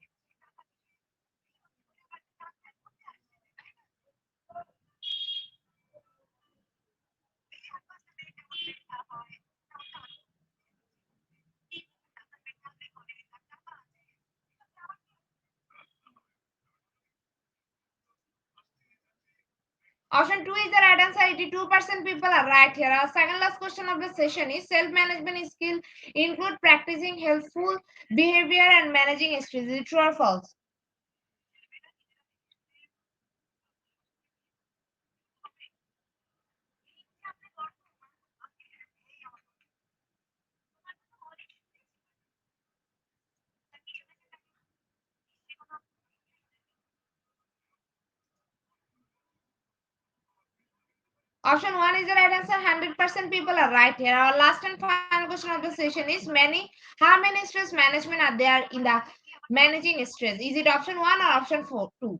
Option 2 is the right answer. 82% people are right here. Our second last question of the session is, self-management skill include practicing helpful behavior and managing stress. Is it true or false? Option 1 is the right answer. 100% people are right here. Our last and final question of the session is, how many stress management are there in the managing stress? Is it option 1 or option 2?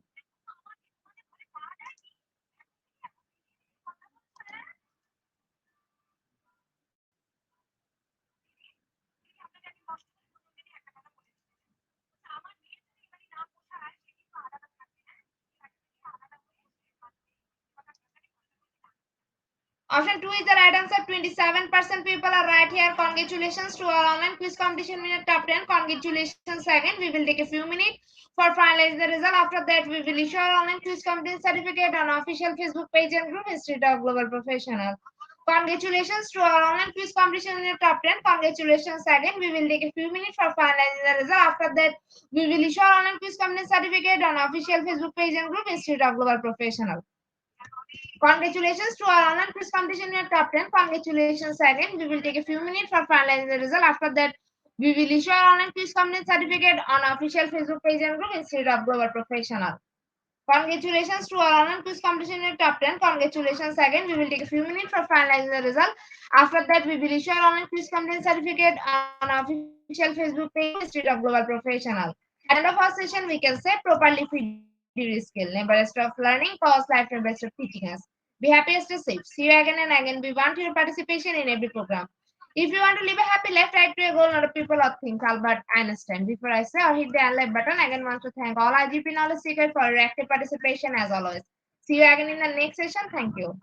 Option 2 is the right answer. 27% people are right here. Congratulations to our online quiz competition winner top 10. Congratulations again. We will take a few minutes for finalizing the result. After that, we will issue our online quiz competition certificate on official Facebook page and group Institute of Global Professional. Congratulations to our online quiz competition winner top 10. Congratulations again. We will take a few minutes for finalizing the result. After that, we will issue our online quiz competition certificate on official Facebook page and group Institute of Global Professional. Congratulations to our online quiz competition in your top 10. Congratulations again. We will take a few minutes for finalizing the result. After that, we will issue our online quiz competition certificate on official Facebook page and group Institute of Global Professional. Congratulations to our online quiz competition in top 10. Congratulations again. We will take a few minutes for finalizing the result. After that, we will issue our online quiz competition certificate on our official Facebook page, Institute of Global Professional. At the end of our session, we can say properly feed your skill. Never rest of learning, cause life never best of teaching us. Be happy, stay safe. See you again and again. We want your participation in every program. If you want to live a happy life, try to a goal, not a people or things. Albert Einstein. Before I say or hit the unlike button, again want to thank all IGP knowledge seekers for your active participation as always. See you again in the next session. Thank you.